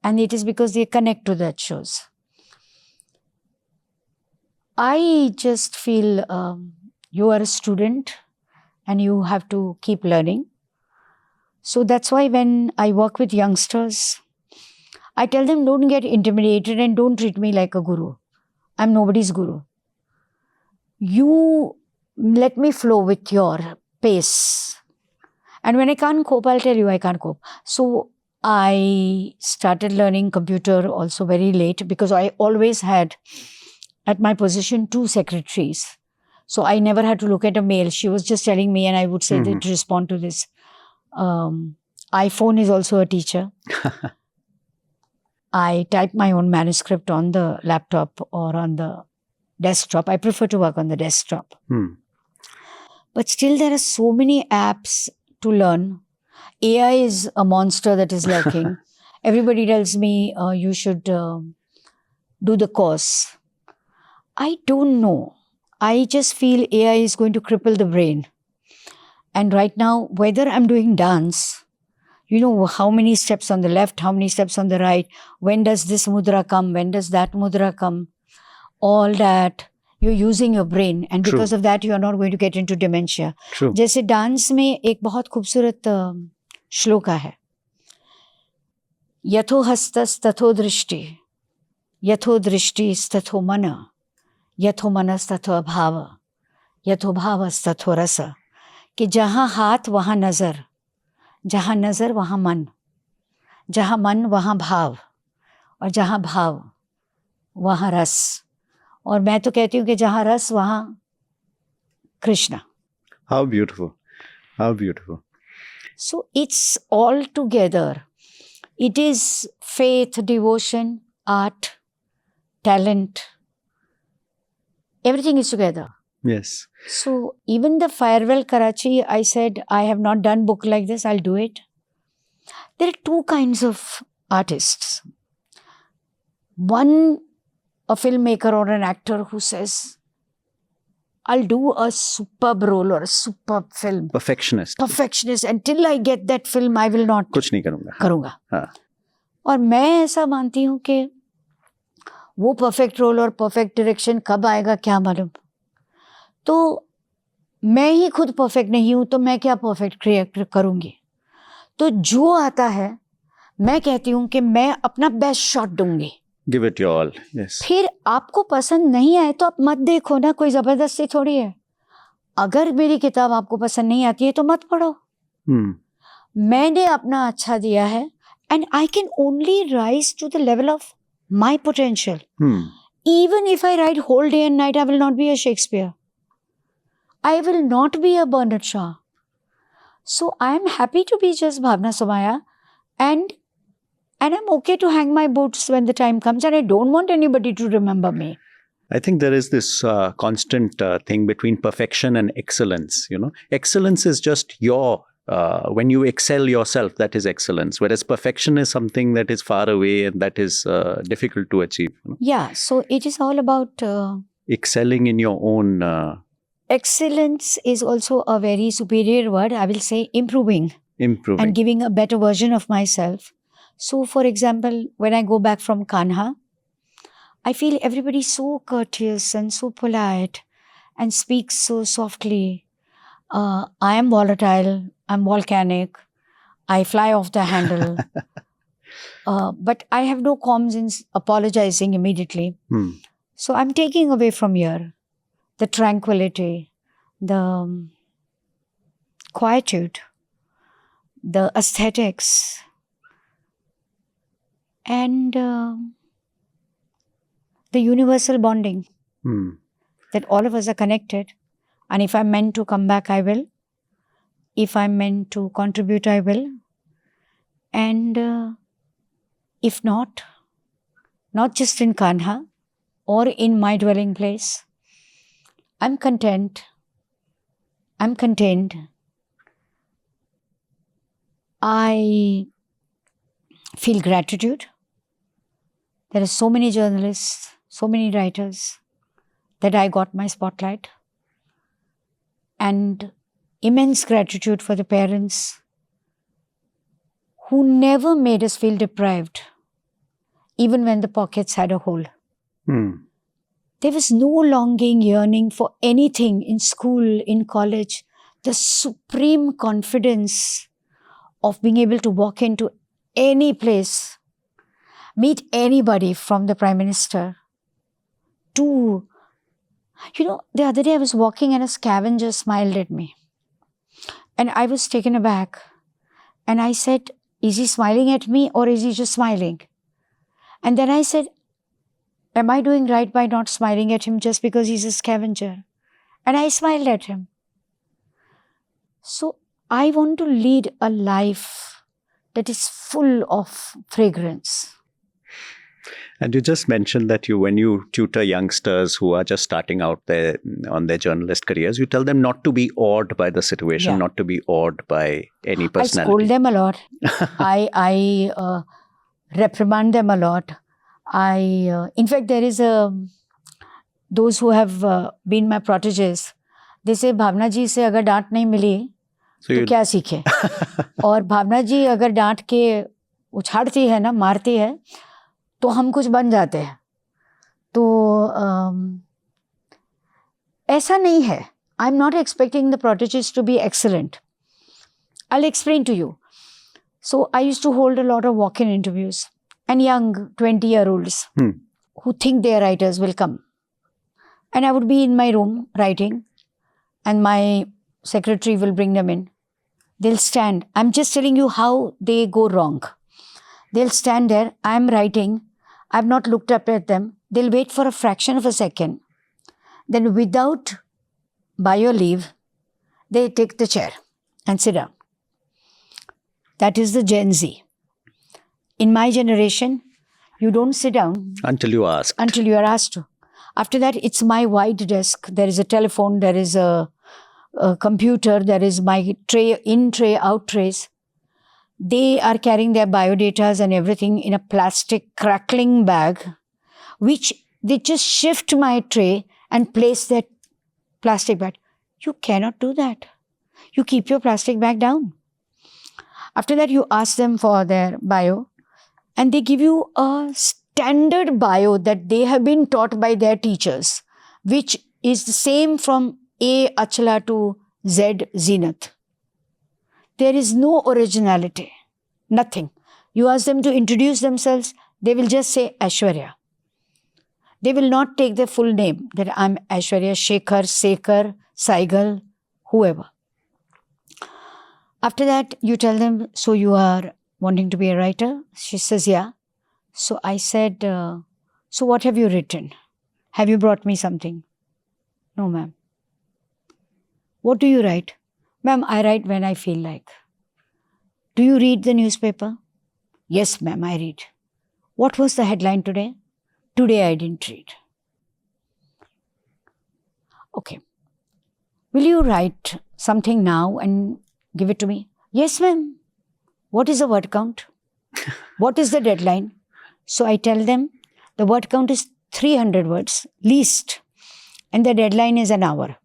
and it is because they connect to that shows. I just feel you are a student and you have to keep learning. So that's why when I work with youngsters, I tell them, don't get intimidated and don't treat me like a guru. I'm nobody's guru. You let me flow with your pace. And when I can't cope, I'll tell you I can't cope. So I started learning computer also very late because I always had at my position 2 secretaries. So I never had to look at a mail. She was just telling me and I would say that respond to this. iPhone is also a teacher. I type my own manuscript on the laptop or on the desktop. I prefer to work on the desktop. But still there are so many apps to learn. AI is a monster that is lurking. Everybody tells me you should do the course. I don't know. I just feel AI is going to cripple the brain. And right now, whether I'm doing dance, you know, how many steps on the left, how many steps on the right, when does this mudra come, when does that mudra come, all that, you're using your brain. And because of that, you're not going to get into dementia. True. जैसे dance में एक बहुत खूबसूरत श्लोका है, यथो हस्तस तथो दृष्टि, यथो दृष्टिस तथो मन, यथो मनस तथो भाव, यथो भावस तथो रस, कि जहाँ हाथ वहाँ नजर, जहाँ नजर वहाँ मन, जहाँ मन वहाँ भाव, और जहाँ भाव वहाँ रस. और मैं तो कहती हूँ कि जहाँ रस वहाँ Krishna. How beautiful. How beautiful. So it's all together. It is faith, devotion, art, talent. Everything is together. Yes. So even the Farewell Karachi, I said, I have not done book like this, I'll do it. There are 2 kinds of artists. One, a filmmaker or an actor who says, I'll do a superb role or a superb film. Perfectionist. Until I get that film, I will not कुछ नहीं करूँगा. करूँगा. हाँ. और मैं ऐसा मानती हूँ कि वो परफेक्ट रोल और परफेक्ट डायरेक्शन कब आएगा क्या मालूम. तो मैं ही खुद परफेक्ट नहीं हूँ तो मैं क्या परफेक्ट क्रिएट करूँगी. तो जो आता है मैं कहती हूँ कि मैं अपना बेस्ट शॉट दूंगी. Give it your all. Yes. फिर आपको पसंद नहीं आए तो आप मत देखो ना, कोई जबरदस्ती थोड़ी है. अगर मेरी किताब आपको पसंद नहीं आती है तो मत पढ़ो. मैंने अपना अच्छा दिया है and I can only rise to the level of my potential. Even if I write whole day and night, I will not be a Shakespeare. I will not be a Bernard Shaw. So I am happy to be just Bhavna Somaya, and I'm okay to hang my boots when the time comes, and I don't want anybody to remember me. I think there is this constant thing between perfection and excellence. You know, excellence is just your, when you excel yourself, that is excellence. Whereas perfection is something that is far away and that is difficult to achieve. You know? Yeah, so it is all about... excelling in your own... excellence is also a very superior word. I will say improving. And giving a better version of myself. So, for example, when I go back from Kanha, I feel everybody so courteous and so polite and speaks so softly. I am volatile, I'm volcanic, I fly off the handle. But I have no qualms in apologizing immediately. So I'm taking away from here the tranquility, the quietude, the aesthetics, and the universal bonding that all of us are connected. And if I'm meant to come back, I will. If I'm meant to contribute, I will. And if not, not just in Kanha or in my dwelling place, I'm content. I'm contained. I feel gratitude. There are so many journalists, so many writers that I got my spotlight. And immense gratitude for the parents who never made us feel deprived, even when the pockets had a hole. There was no longing, yearning for anything in school, in college. The supreme confidence of being able to walk into any place. meet anybody from the Prime Minister to, the other day I was walking and a scavenger smiled at me. And I was taken aback. And I said, is he smiling at me or is he just smiling? And then I said, am I doing right by not smiling at him just because he's a scavenger? And I smiled at him. So I want to lead a life that is full of fragrance. And you just mentioned that when you tutor youngsters who are just starting out on their journalist careers, you tell them not to be awed by the situation, not to be awed by any personality. I scold them a lot. I reprimand them a lot. In fact, there is those who have been my proteges. They say, भावना जी से अगर डांट नहीं मिली तो क्या सीखे? और भावना जी अगर डांट के उछाड़ती है ना, मारती है, तो हम कुछ बन जाते हैं. तो ऐसा नहीं है. I'm not expecting the proteges to be excellent. I'll explain to you. So I used to hold a lot of walk-in interviews, and young 20-year-olds who think they are writers will come. And I would be in my room writing, and my secretary will bring them in. They'll stand. I'm just telling you how they go wrong. They'll stand there. I'm writing. I've not looked up at them. They'll wait for a fraction of a second. Then without by your leave, they take the chair and sit down. That is the Gen Z. In my generation, you don't sit down until you ask. Until you are asked to. After that, it's my wide desk. There is a telephone, there is a computer, there is my tray, in tray, out trays. They are carrying their biodatas and everything in a plastic crackling bag, which they just shift my tray and place that plastic bag. You cannot do that. You keep your plastic bag down. After that, you ask them for their bio, and they give you a standard bio that they have been taught by their teachers, which is the same from A. Achala to Z. Zenith. There is no originality, nothing. You ask them to introduce themselves, they will just say Aishwarya. They will not take their full name, that I'm Aishwarya Shekhar, Sekhar, Saigal, whoever. After that, you tell them, so you are wanting to be a writer? She says, yeah. So I said, so what have you written? Have you brought me something? No, ma'am. What do you write? Ma'am, I write when I feel like. Do you read the newspaper? Yes, ma'am, I read. What was the headline today? Today I didn't read. Okay. Will you write something now and give it to me? Yes, ma'am. What is the word count? What is the deadline? So I tell them the word count is 300 words, least. And the deadline is an hour.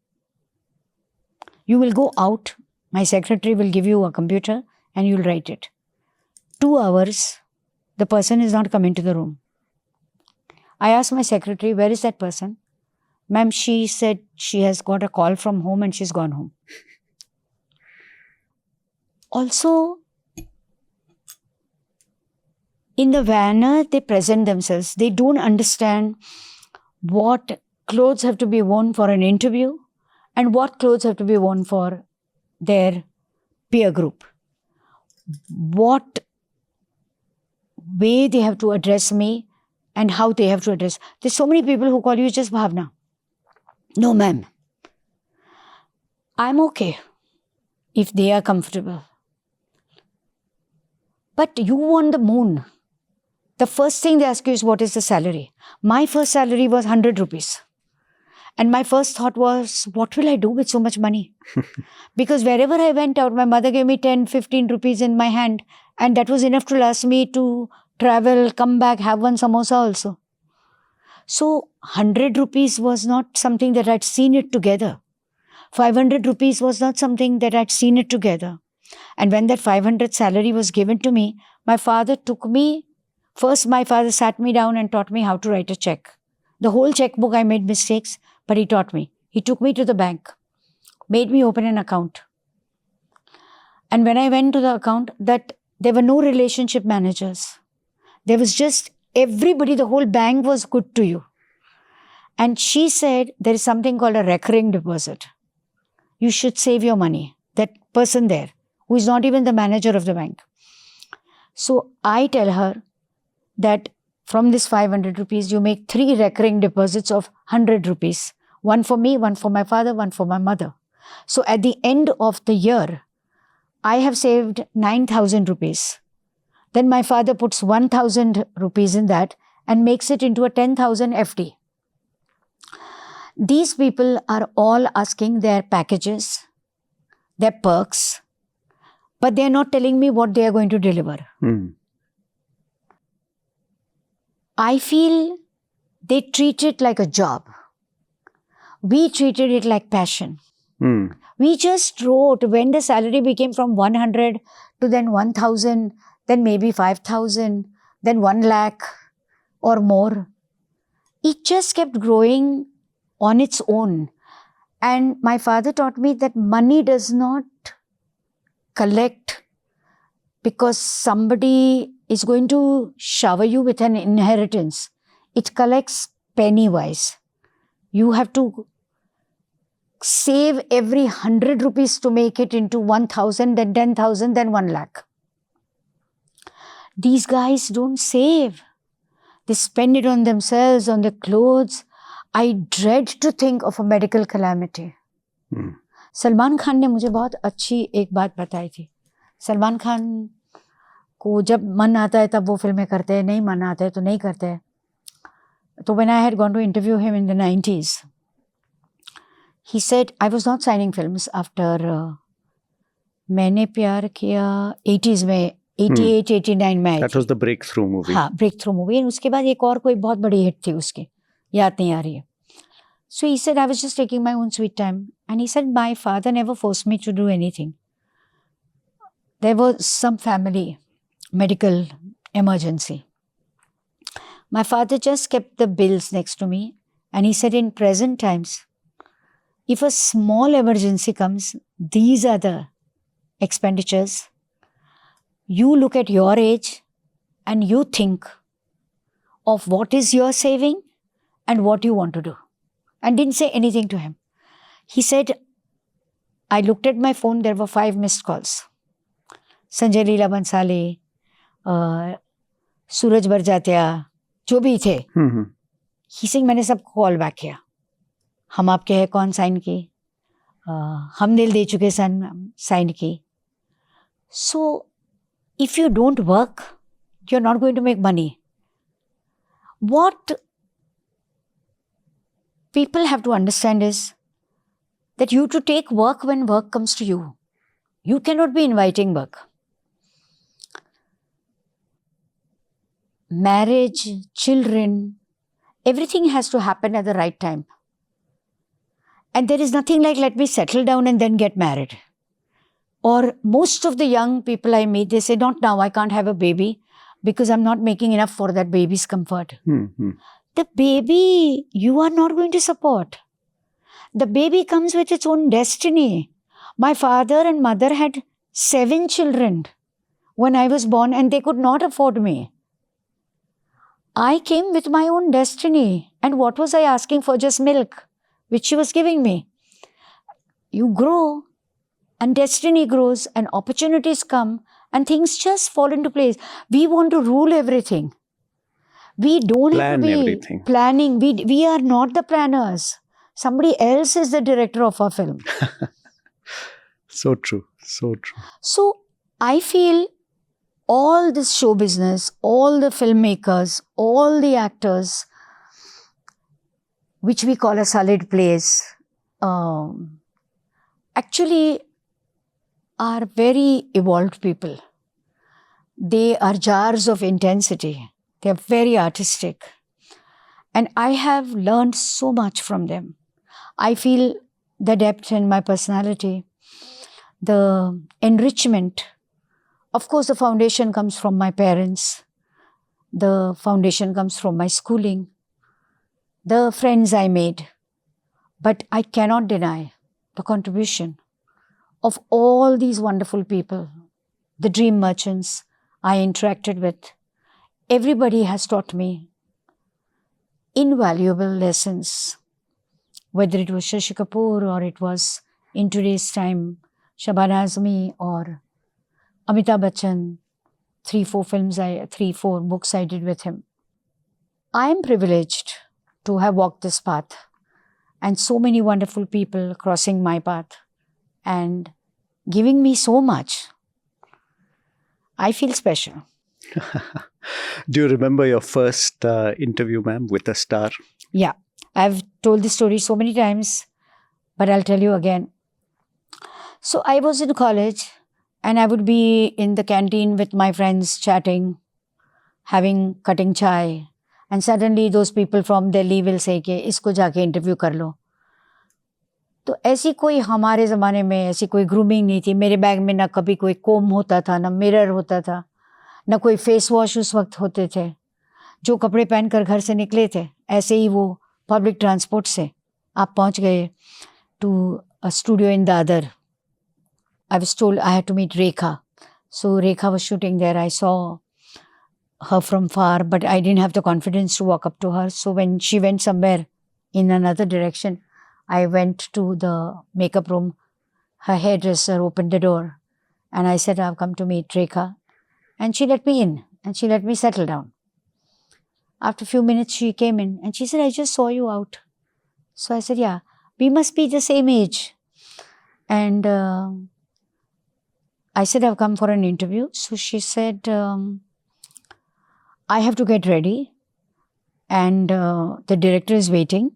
You will go out. My secretary will give you a computer and you'll write it. 2 hours, the person is not coming to the room. I asked my secretary, where is that person? Ma'am, she said she has got a call from home and she's gone home. Also, in the manner they present themselves, they don't understand what clothes have to be worn for an interview and what clothes have to be worn for their peer group. What way they have to address me and how they have to address. There's so many people who call you just Bhavna. No, ma'am. I'm okay if they are comfortable. But you want the moon. The first thing they ask you is, what is the salary? My first salary was 100 rupees. And my first thought was, what will I do with so much money? Because wherever I went out, my mother gave me 10, 15 rupees in my hand. And that was enough to last me to travel, come back, have one samosa also. So 100 rupees was not something that I'd seen it together. 500 rupees was not something that I'd seen it together. And when that 500 salary was given to me, my father took me. First, my father sat me down and taught me how to write a check. The whole checkbook, I made mistakes, but he taught me. He took me to the bank, made me open an account. And when I went to the account, that there were no relationship managers. There was just everybody, the whole bank was good to you. And she said, there is something called a recurring deposit. You should save your money. That person there, who is not even the manager of the bank. So I tell her that from this 500 rupees, you make 3 recurring deposits of 100 rupees. One for me, one for my father, one for my mother. So at the end of the year, I have saved 9,000 rupees. Then my father puts 1,000 rupees in that and makes it into a 10,000 FD. These people are all asking their packages, their perks, but they are not telling me what they are going to deliver. I feel they treat it like a job. We treated it like passion. We just wrote when the salary became from 100 to then 1,000, then maybe 5,000, then 1 lakh or more. It just kept growing on its own. And my father taught me that money does not collect because somebody is going to shower you with an inheritance. It collects penny-wise. You have to save every 100 rupees to make it into 1,000, then 10,000, then 1 lakh. These guys don't save. They spend it on themselves, on their clothes. I dread to think of a medical calamity. Salman Khan ने मुझे बहुत अच्छी एक बात बताई थी. सलमान खान को जब मन आता है तब वो फिल्में करते हैं, नहीं मन आता है तो नहीं करते हैं. So when I had gone to interview him in the 90s, he said, I was not signing films after मैंने प्यार किया 80s में, 88, 89 में आई. That was the breakthrough movie. हाँ, breakthrough movie. उसके बाद एक और कोई बहुत बड़ी हिट थी उसकी, याद नहीं आ रही है. So he said, I was just taking my own sweet time. And he said, my father never forced me to do anything. There was some family medical emergency. My father just kept the bills next to me. And he said, in present times, if a small emergency comes, these are the expenditures. You look at your age and you think of what is your saving and what you want to do. And didn't say anything to him. He said, I looked at my phone, there were 5 missed calls. Sanjay Leela Bhansali, Suraj Barjatia, जो भी थे. He said, मैंने सब call back किया. हम आपके हैं कौन साइन की, हम दिल दे चुके साइन की. So if you don't work, you're not going to make money. What people have to understand is that you to take work when work comes to you. You cannot be inviting work. Marriage, children, everything has to happen at the right time. And there is nothing like, let me settle down and then get married. Or most of the young people I meet, they say, not now, I can't have a baby because I'm not making enough for that baby's comfort. The baby, you are not going to support. The baby comes with its own destiny. My father and mother had 7 children when I was born and they could not afford me. I came with my own destiny. And what was I asking for? Just milk, which she was giving me. You grow and destiny grows and opportunities come and things just fall into place. We want to rule everything. We don't have to be everything. Planning. We are not the planners. Somebody else is the director of our film. So true. So true. So I feel all this show business, all the filmmakers, all the actors, which we call a solid place, actually are very evolved people. They are jars of intensity. They are very artistic. And I have learned so much from them. I feel the depth in my personality, the enrichment. Of course, the foundation comes from my parents. The foundation comes from my schooling, the friends I made. But I cannot deny the contribution of all these wonderful people, the dream merchants I interacted with, everybody has taught me invaluable lessons, whether it was Shashi Kapoor or it was in today's time Shabana Azmi or Amitabh Bachchan. 3-4 books I did with him. I am privileged to have walked this path and so many wonderful people crossing my path and giving me so much. I feel special. Do you remember your first interview, ma'am, with a star? Yeah, I've told this story so many times, but I'll tell you again. So I was in college and I would be in the canteen with my friends chatting, cutting chai. And suddenly those people from Delhi will say कि इसको जाके interview कर लो. तो ऐसी कोई हमारे ज़माने में ऐसी कोई ग्रूमिंग नहीं थी. मेरे बैग में ना कभी कोई कोम होता था, ना मिरर होता था, ना कोई फेस वॉश उस वक्त होते थे. जो कपड़े पहनकर घर से निकले थे, ऐसे ही वो पब्लिक ट्रांसपोर्ट से आप पहुंच गए to a studio in Dadar. I was told I had to meet Rekha. So Rekha was shooting there. I saw her from far, but I didn't have the confidence to walk up to her. So when she went somewhere in another direction, I went to the makeup room. Her hairdresser opened the door and I said, I've come to meet Rekha. And she let me in and she let me settle down. After a few minutes, she came in and she said, I just saw you out. So I said, yeah, we must be the same age. And I said, I've come for an interview. So she said, I have to get ready and the director is waiting.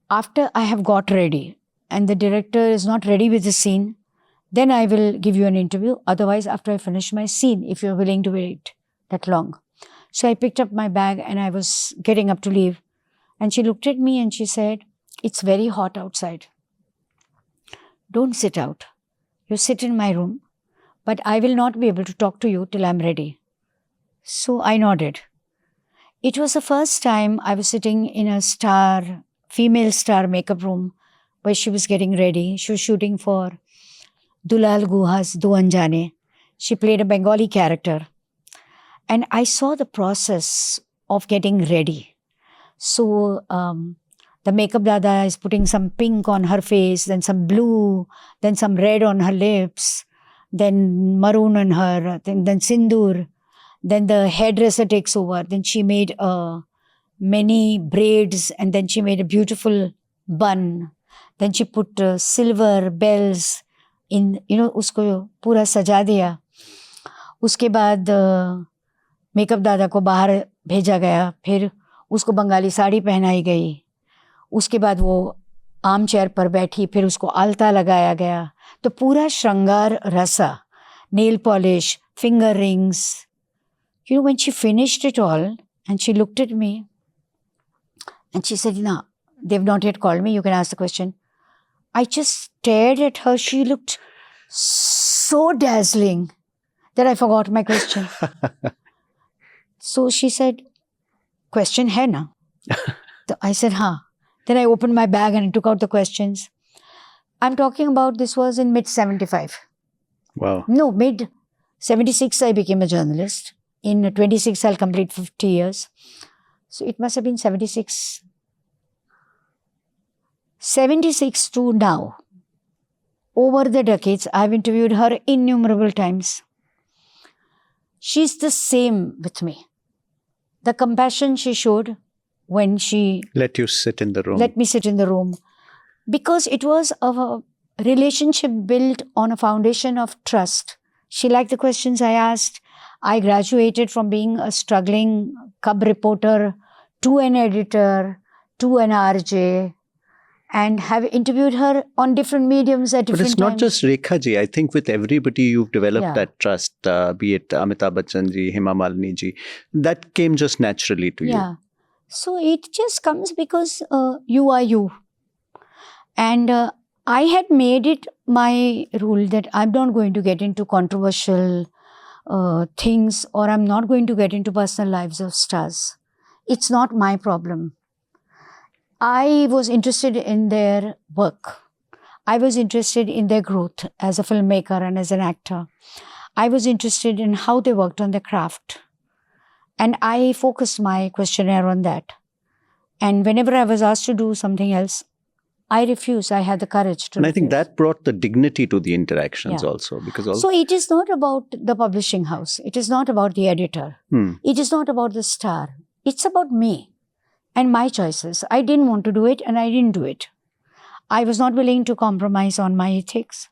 After I have got ready and the director is not ready with the scene, then I will give you an interview. Otherwise, after I finish my scene, if you're willing to wait that long. So I picked up my bag and I was getting up to leave. And she looked at me and she said, it's very hot outside. Don't sit out. You sit in my room, but I will not be able to talk to you till I'm ready. So I nodded. It was the first time I was sitting in a female star makeup room where she was getting ready. She was shooting for Dulal Guha's Do Anjane. She played a Bengali character. And I saw the process of getting ready. So the makeup dada is putting some pink on her face, then some blue, then some red on her lips, then maroon on her, then sindoor. Then the hairdresser takes over. Then she made many braids and then she made a beautiful bun. Then she put silver bells in, usko pura saja diya. Uske baad makeup दादा को बाहर भेजा गया. फिर उसको बंगाली साड़ी पहनाई गई. उसके बाद वो आम चेयर पर बैठी. फिर उसको आलता लगाया गया. तो पूरा श्रृंगार रसा, nail polish, finger rings. When she finished it all and she looked at me and she said, no, they've not yet called me. You can ask the question. I just stared at her. She looked so dazzling that I forgot my question. So she said, question hai na? So I said, haan. Then I opened my bag and I took out the questions. I'm talking about this was in mid-75. Wow. No, mid-76 I became a journalist. In 26 I'll complete 50 years. So it must have been 76. 76 to now. Over the decades, I've interviewed her innumerable times. She's the same with me. The compassion she showed when she let you sit in the room. Let me sit in the room. Because it was a relationship built on a foundation of trust. She liked the questions I asked. I graduated from being a struggling cub reporter to an editor, to an RJ, and have interviewed her on different mediums at different times. But it's not just Rekha ji. I think with everybody you've developed that trust, be it Amitabh Bachchan ji, Hema Malini ji. That came just naturally to you. Yeah. So it just comes because you are you. And I had made it my rule that I'm not going to get into controversial things, or I'm not going to get into personal lives of stars. It's not my problem. I was interested in their work. I was interested in their growth as a filmmaker and as an actor. I was interested in how they worked on their craft. And I focused my questionnaire on that. And whenever I was asked to do something else, I refused. I had the courage to And I think refuse. that brought the dignity to the interactions Yeah. also. Because all, So it is not about the publishing house. It is not about the editor. It is not about the star. It's about me and my choices. I didn't want to do it and I didn't do it. I was not willing to compromise on my ethics.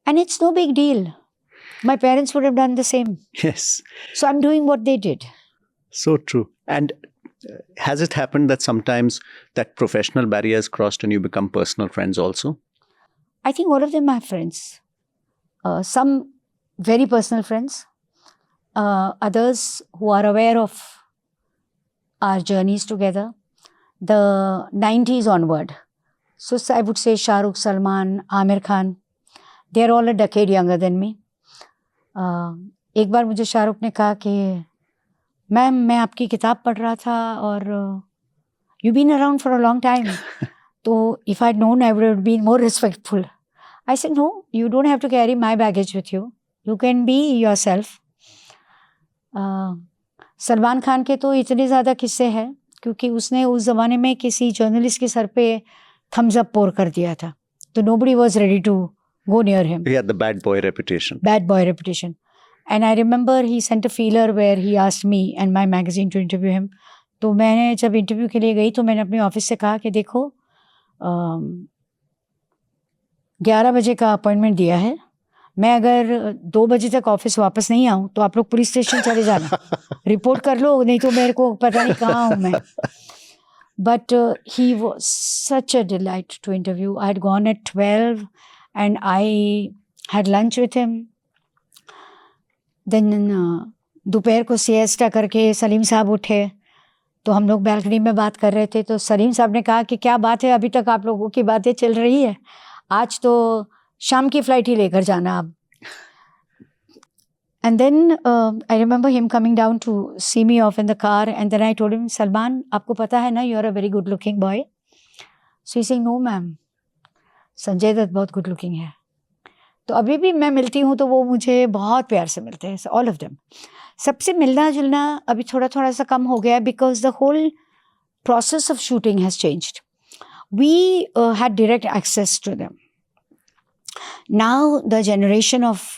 And it's no big deal. My parents would have done the same. yes, So I'm doing what they did. so true. And has it happened that sometimes that professional barrier is crossed and you become personal friends also? I think all of them are friends. Some very personal friends. Others who are aware of our journeys together. The 90s onward. So I would say Shah Rukh, Salman, Amir Khan. They are all a decade younger than me. एक बार मुझे शाहरुख ने कहा कि ma'am मैं आपकी किताब पढ़ रहा था और you been around for a long time तो if I known I would have been more respectful I said no you don't have to carry my baggage with you you can be yourself Salman Khan के तो इतने ज़्यादा किस्से हैं क्योंकि उसने उस ज़माने में किसी जर्नलिस्ट के सर पे थम्स अप पोर कर दिया था तो nobody was ready to go near him. He had the bad boy reputation. Bad boy reputation. And I remember he sent a feeler where he asked me and my magazine to interview him. तो मैंने जब interview के लिए गई तो मैंने अपने office से कहा कि देखो 11 बजे का अपॉइंटमेंट दिया है मैं अगर 2 बजे तक ऑफिस वापस नहीं आऊँ तो आप लोग पुलिस स्टेशन चले जाना रिपोर्ट कर लो नहीं तो मेरे को पता नहीं कहाँ हूँ मैं But he was such a delight to interview. I had gone at 12 and I had lunch with him. Then दोपहर को सिएस्टा करके सलीम साहब उठे तो हम लोग बैल्कनी में बात कर रहे थे तो सलीम साहब ने कहा कि क्या बात है अभी तक आप लोगों की बातें चल रही है आज तो शाम की फ्लाइट ही लेकर जाना आप And then I remember him coming down to see me off in the car and then I told him, Salman, आपको पता है ना, you're a very good looking boy. So he's saying, no ma'am, Sanjay Dutt बहुत good looking है. तो अभी भी मैं मिलती हूँ तो वो मुझे बहुत प्यार से मिलते हैं, all of them. सबसे मिलना जुलना अभी थोड़ा थोड़ा सा कम हो गया because the whole process of shooting has changed. We had direct access to them. Now the generation of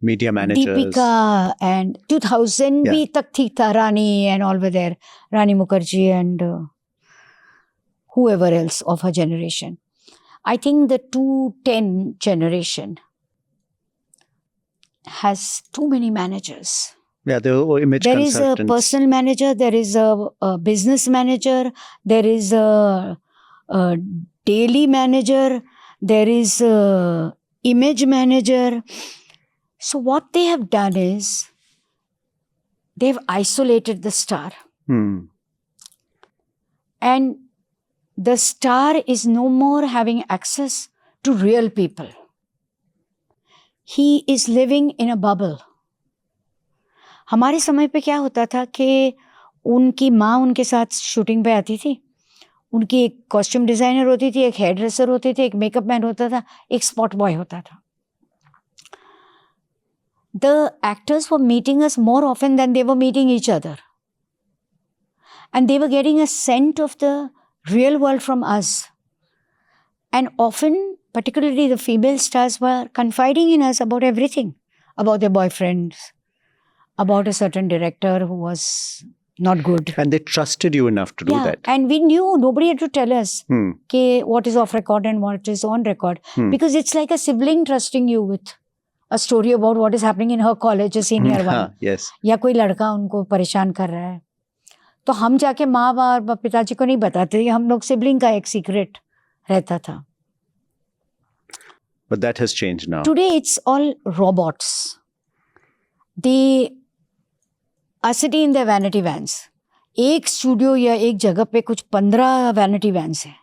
media managers. Deepika and 2000 Yeah. bhi tak thi tha, Rani and all were there. Rani Mukherjee and whoever else of her generation. I think the 2010 generation has too many managers. Yeah, the image There is a consultants. personal manager, there is a business manager, there is a daily manager, there is a image manager. So what they have done is they've isolated the star. And the star is no more having access to real people. He is living in a bubble. हमारे समय पे क्या होता था कि उनकी माँ उनके साथ शूटिंग पे आती थी उनकी एक कॉस्ट्यूम डिज़ाइनर होती थी एक हेयर ड्रेसर होते थे एक मेकअप मैन होता था एक स्पॉट बॉय होता था The actors were meeting us more often than they were meeting each other. And they were getting a scent of the real world from us. And often, particularly the female stars were confiding in us about everything. About their boyfriends, about a certain director who was not good. And they trusted you enough to do that. And we knew, nobody had to tell us what is off record and what is on record. Because it's like a sibling trusting you with a story about what is happening in her college, a senior one. Yes. या कोई लड़का उनको परेशान कर रहा है तो हम जाके माँ और पिताजी को नहीं बताते हम लोग सिबलिंग का एक सीक्रेट रहता था But that has changed now. Today it's all robots. They are sitting in their vanity vans. एक स्टूडियो या एक जगह पे कुछ 15 वैनिटी वैन्स हैं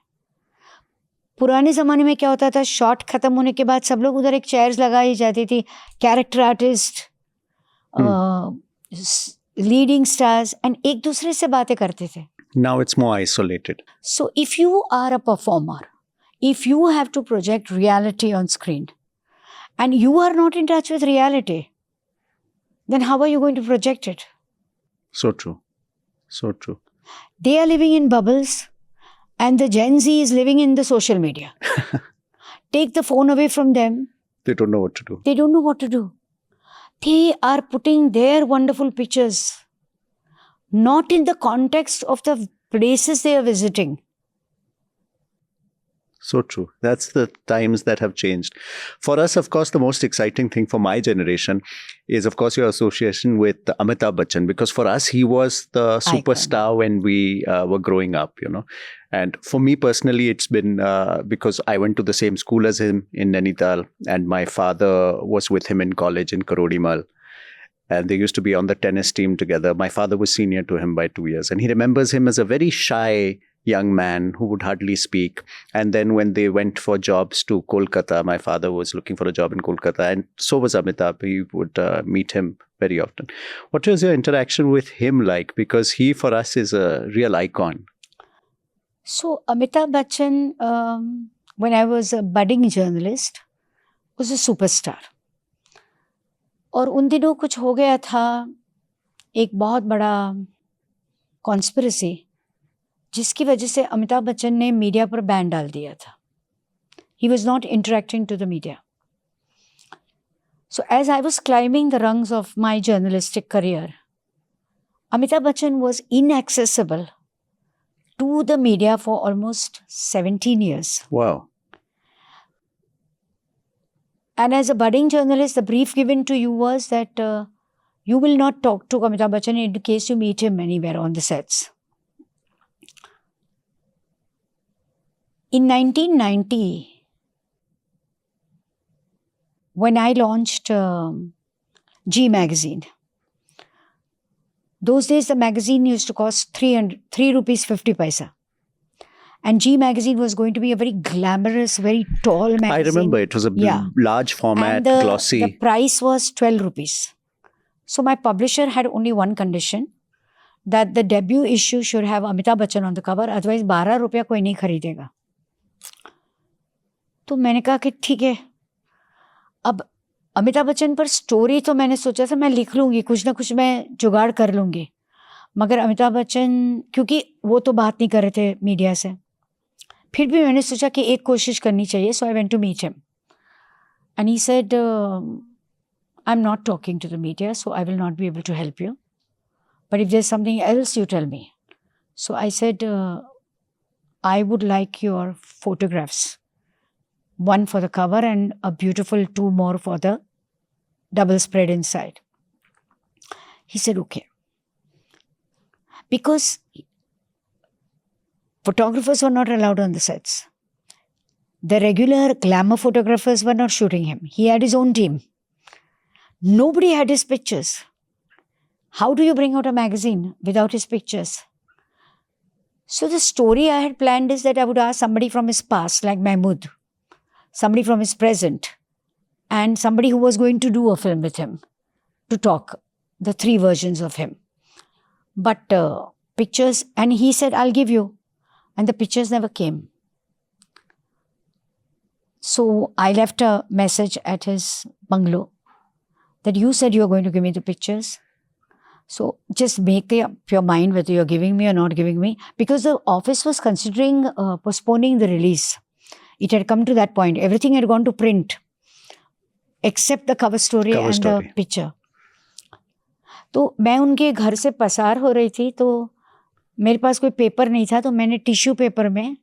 पुराने ज़माने में क्या होता था शॉट ख़त्म होने के बाद सब लोग उधर एक चेयर्स लगाई जाती थी character artist leading stars and एक दूसरे से बातें करते थे Now it's more isolated. So if you are a performer, if you have to project reality on screen and you are not in touch with reality, then how are you going to project it? So true. So true. They are living in bubbles and the Gen Z is living in the social media. Take the phone away from them. They don't know what to do. They don't know what to do. They are putting their wonderful pictures not in the context of the places they are visiting. So true. That's the times that have changed. For us, of course, the most exciting thing for my generation is, of course, your association with Amitabh Bachchan, because for us, he was the superstar when we were growing up, you know. And for me personally, it's been because I went to the same school as him in Nainital, and my father was with him in college in Karodimal. And they used to be on the tennis team together. My father was senior to him by 2 years. And he remembers him as a very shy young man who would hardly speak. And then when they went for jobs to Kolkata, my father was looking for a job in Kolkata. And so was Amitabh. He would meet him very often. What was your interaction with him like? Because he, for us, is a real icon. So Amitabh Bachchan, when I was a budding journalist, was a superstar. और उन दिनों कुछ हो गया था, एक बहुत बड़ा कॉन्स्पिरेसी, जिसकी वजह से अमिताभ बच्चन ने मीडिया पर बैन डाल दिया था. He was not interacting to the media. So as I was climbing the rungs of my journalistic career, Amitabh Bachchan was inaccessible to the media for almost 17 years. Wow. And as a budding journalist, the brief given to you was that you will not talk to Amitabh Bachchan in case you meet him anywhere on the sets. In 1990, when I launched G Magazine, those days the magazine used to cost 3 rupees 50 paisa. And G Magazine was going to be a very glamorous, very tall magazine. I remember it was a large format, and glossy. The price was 12 rupees. So my publisher had only one condition, that the debut issue should have Amitabh Bachchan on the cover, otherwise 12 रुपया कोई नहीं खरीदेगा. तो मैंने कहा कि ठीक है, अब अमिताभ बच्चन पर स्टोरी तो मैंने सोचा था मैं लिख लूँगी, कुछ ना कुछ मैं जुगाड़ कर लूँगी, मगर अमिताभ बच्चन क्योंकि वो तो बात नहीं कर रहे थे मीडिया से, फिर भी मैंने सोचा कि एक कोशिश करनी चाहिए. So I went to meet him and he said, I am not talking to the media, so I will not be able to help you, but if there is something else you tell me. So I said, I would like your photographs, one for the cover and a beautiful 2 more for the double spread inside. He said, okay. Because photographers were not allowed on the sets. The regular glamour photographers were not shooting him. He had his own team. Nobody had his pictures. How do you bring out a magazine without his pictures? So the story I had planned is that I would ask somebody from his past, like Mahmood, somebody from his present, and somebody who was going to do a film with him, to talk, the 3 versions of him. But pictures, and he said, I'll give you. And the pictures never came. So I left a message at his bungalow that you said you were going to give me the pictures. So just make up your mind whether you're giving me or not giving me, because the office was considering postponing the release. It had come to that point. Everything had gone to print, except the cover story and the picture. तो मैं उनके घर से पसार हो रही थी, तो मेरे पास कोई पेपर नहीं था, तो मैंने टिश्यू पेपर में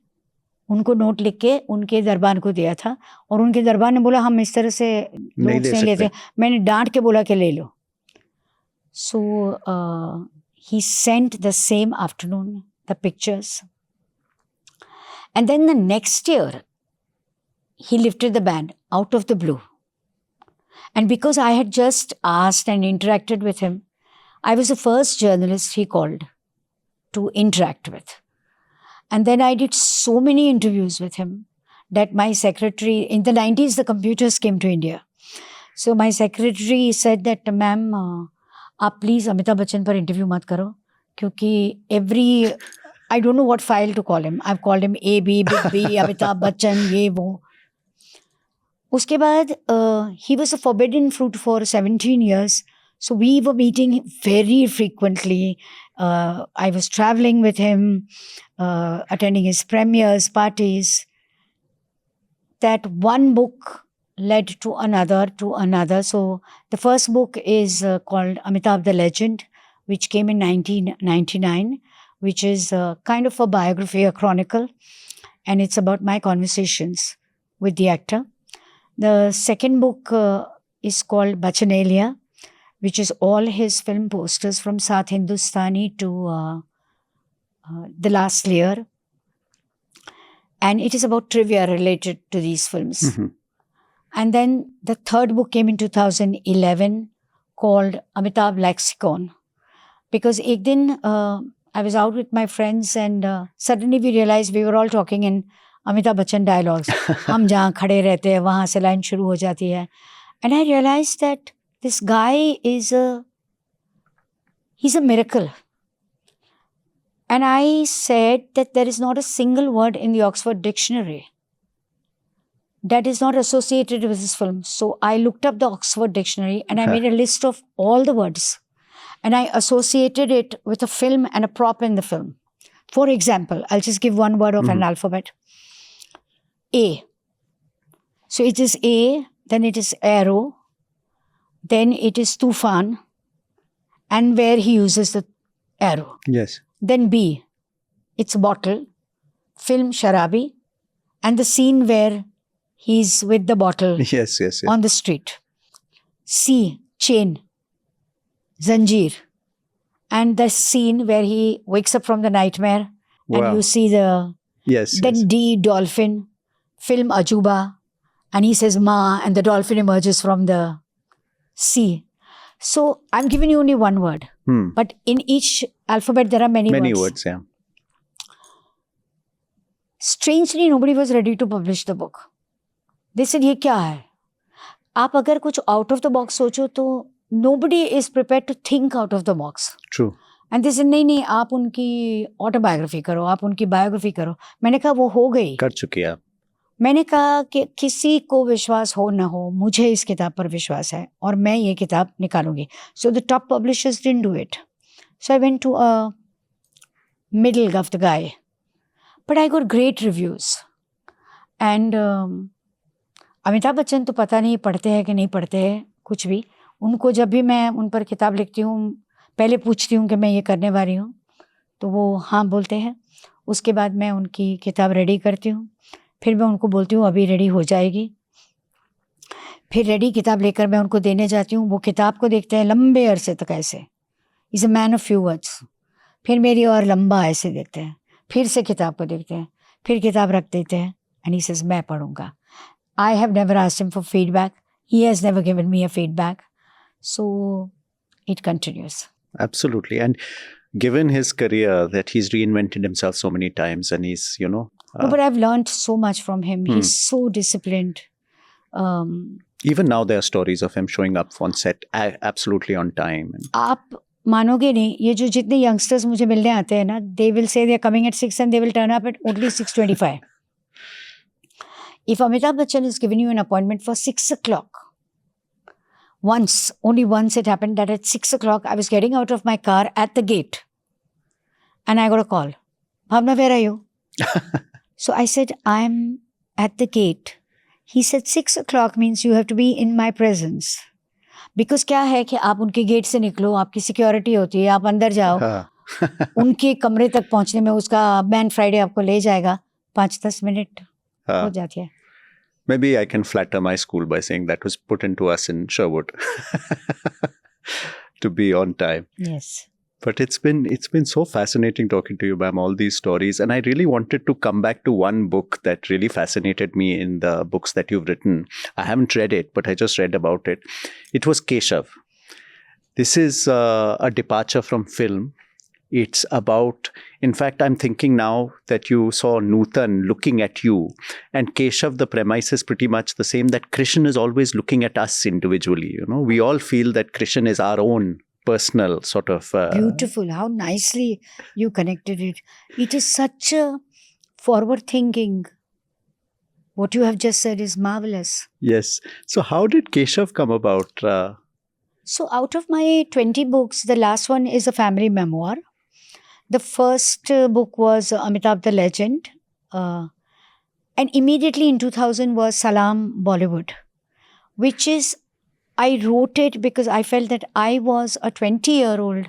उनको नोट लिख के उनके दरबान को दिया था, और उनके दरबान ने बोला हम इस तरह से नोट्स नहीं लेते. मैंने डांट के बोला कि ले लो. So he sent the same afternoon the pictures, and then the next year he lifted the ban out of the blue. And because I had just asked and interacted with him, I was the first journalist he called to interact with. And then I did so many interviews with him that my secretary, in the 90s, the computers came to India. So my secretary said that, ma'am, आप please Amitabh Bachchan पर interview मत करो, क्योंकि I don't know what file to call him. I've called him A, B, Big B, Amitabh Bachchan, ये वो. उसके बाद he was a forbidden fruit for 17 years. So we were meeting very frequently. I was traveling with him, attending his premieres, parties. That one book led to another, to another. So the first book is called Amitabh the Legend, which came in 1999, which is kind of a biography, a chronicle, and it's about my conversations with the actor. The second book is called Bachanalia, which is all his film posters from Saath Hindustani to The Last Layer. And it is about trivia related to these films. Mhm. And then the third book came in 2011 called Amitabh Lexicon. Because ek din, I was out with my friends and suddenly we realized we were all talking in Amitabh Bachchan dialogues. हम जहाँ खड़े रहते हैं वहाँ से line शुरू हो जाती है. And I realized that this guy he's a miracle. And I said that there is not a single word in the Oxford Dictionary that is not associated with this film. So I looked up the Oxford Dictionary and I made a list of all the words. And I associated it with a film and a prop in the film. For example, I'll just give one word of an alphabet. A. So it is A, then it is arrow, then it is tufan, and where he uses the arrow. Yes. Then B, it's bottle, film Sharabi, and the scene where he's with the bottle Yes, yes, yes. on the street. C, chain, Zanjeer, and the scene where he wakes up from the nightmare and Wow. you see the. Yes, Then yes. D, dolphin, film Ajuba, and he says Ma, and the dolphin emerges from the sea. So I'm giving you only one word, but in each alphabet there are many words, yeah. Strangely, nobody was ready to publish the book. They said, ये क्या है? आप अगर कुछ out of the box सोचो तो nobody is prepared to think out of the box. True. And they said, नहीं आप उनकी autobiography करो, आप उनकी biography करो. मैंने कहा वो हो गई. कर चुकी आप. मैंने कहा कि किसी को विश्वास हो ना हो, मुझे इस किताब पर विश्वास है और मैं ये किताब निकालूंगी. So the top publishers didn't do it. So I went to a middle of the guy. But I got great reviews. And Amitabh Bachchan तो पता नहीं पढ़ते हैं कि नहीं पढ़ते हैं कुछ भी. उनको जब भी मैं उन पर किताब लिखती हूँ, पहले पूछती हूँ कि मैं ये करने वाली हूँ, तो वो हाँ बोलते हैं. उसके बाद मैं उनकी किताब रेडी करती हूँ. फिर मैं उनको बोलती हूँ अभी रेडी हो जाएगी. फिर रेडी किताब लेकर मैं उनको देने जाती हूँ. वो किताब को देखते हैं लंबे अरसे तक ऐसे. Is a man of few words. फिर मेरी और लंबा ऐसे देखते हैं. फिर से किताब को देखते हैं. फिर किताब रख देते हैं. एंड ही सेज मैं पढ़ूंगा. I have never asked him for feedback. He has never given me a feedback. So it continues. Absolutely. And given his career that he's reinvented himself so many times and he's, No, but I've learned so much from him. He's so disciplined. Even now there are stories of him showing up on set absolutely on time. आप मानोगे नहीं, ये जो जितने youngsters मुझे मिलने आते हैं ना, they will say they're coming at 6 and they will turn up at only 6:25. If Amitabh Bachchan has given you an appointment for 6 o'clock, only once it happened that at 6 o'clock I was getting out of my car at the gate and I got a call. Bhavna, where are you? So I said, I'm at the gate. He said 6 o'clock means you have to be in my presence. Because क्या है कि आप उनके gate से निकलो, आपकी security होती है, आप अंदर जाओ, उनके कमरे तक पहुंचने में उसका बैन फ्राइडे आपको ले जाएगा 5-10 मिनट हो जाती है. Maybe I can flatter my school by saying that was put into us in Sherwood to be on time. Yes. But it's been so fascinating talking to you, ma'am, all these stories. And I really wanted to come back to one book that really fascinated me in the books that you've written. I haven't read it, but I just read about it. It was Keshav. This is a departure from film. It's about, in fact, I'm thinking now that you saw Nutan looking at you, and Keshav, the premise is pretty much the same, that Krishan is always looking at us individually. You know, we all feel that Krishan is our own personal sort of... Beautiful. How nicely you connected it. It is such a forward thinking. What you have just said is marvelous. Yes. So how did Keshav come about? So, out of my 20 books, the last one is a family memoir. The first book was Amitabh the Legend. And immediately in 2000 was Salam Bollywood, which is, I wrote it because I felt that I was a 20-year-old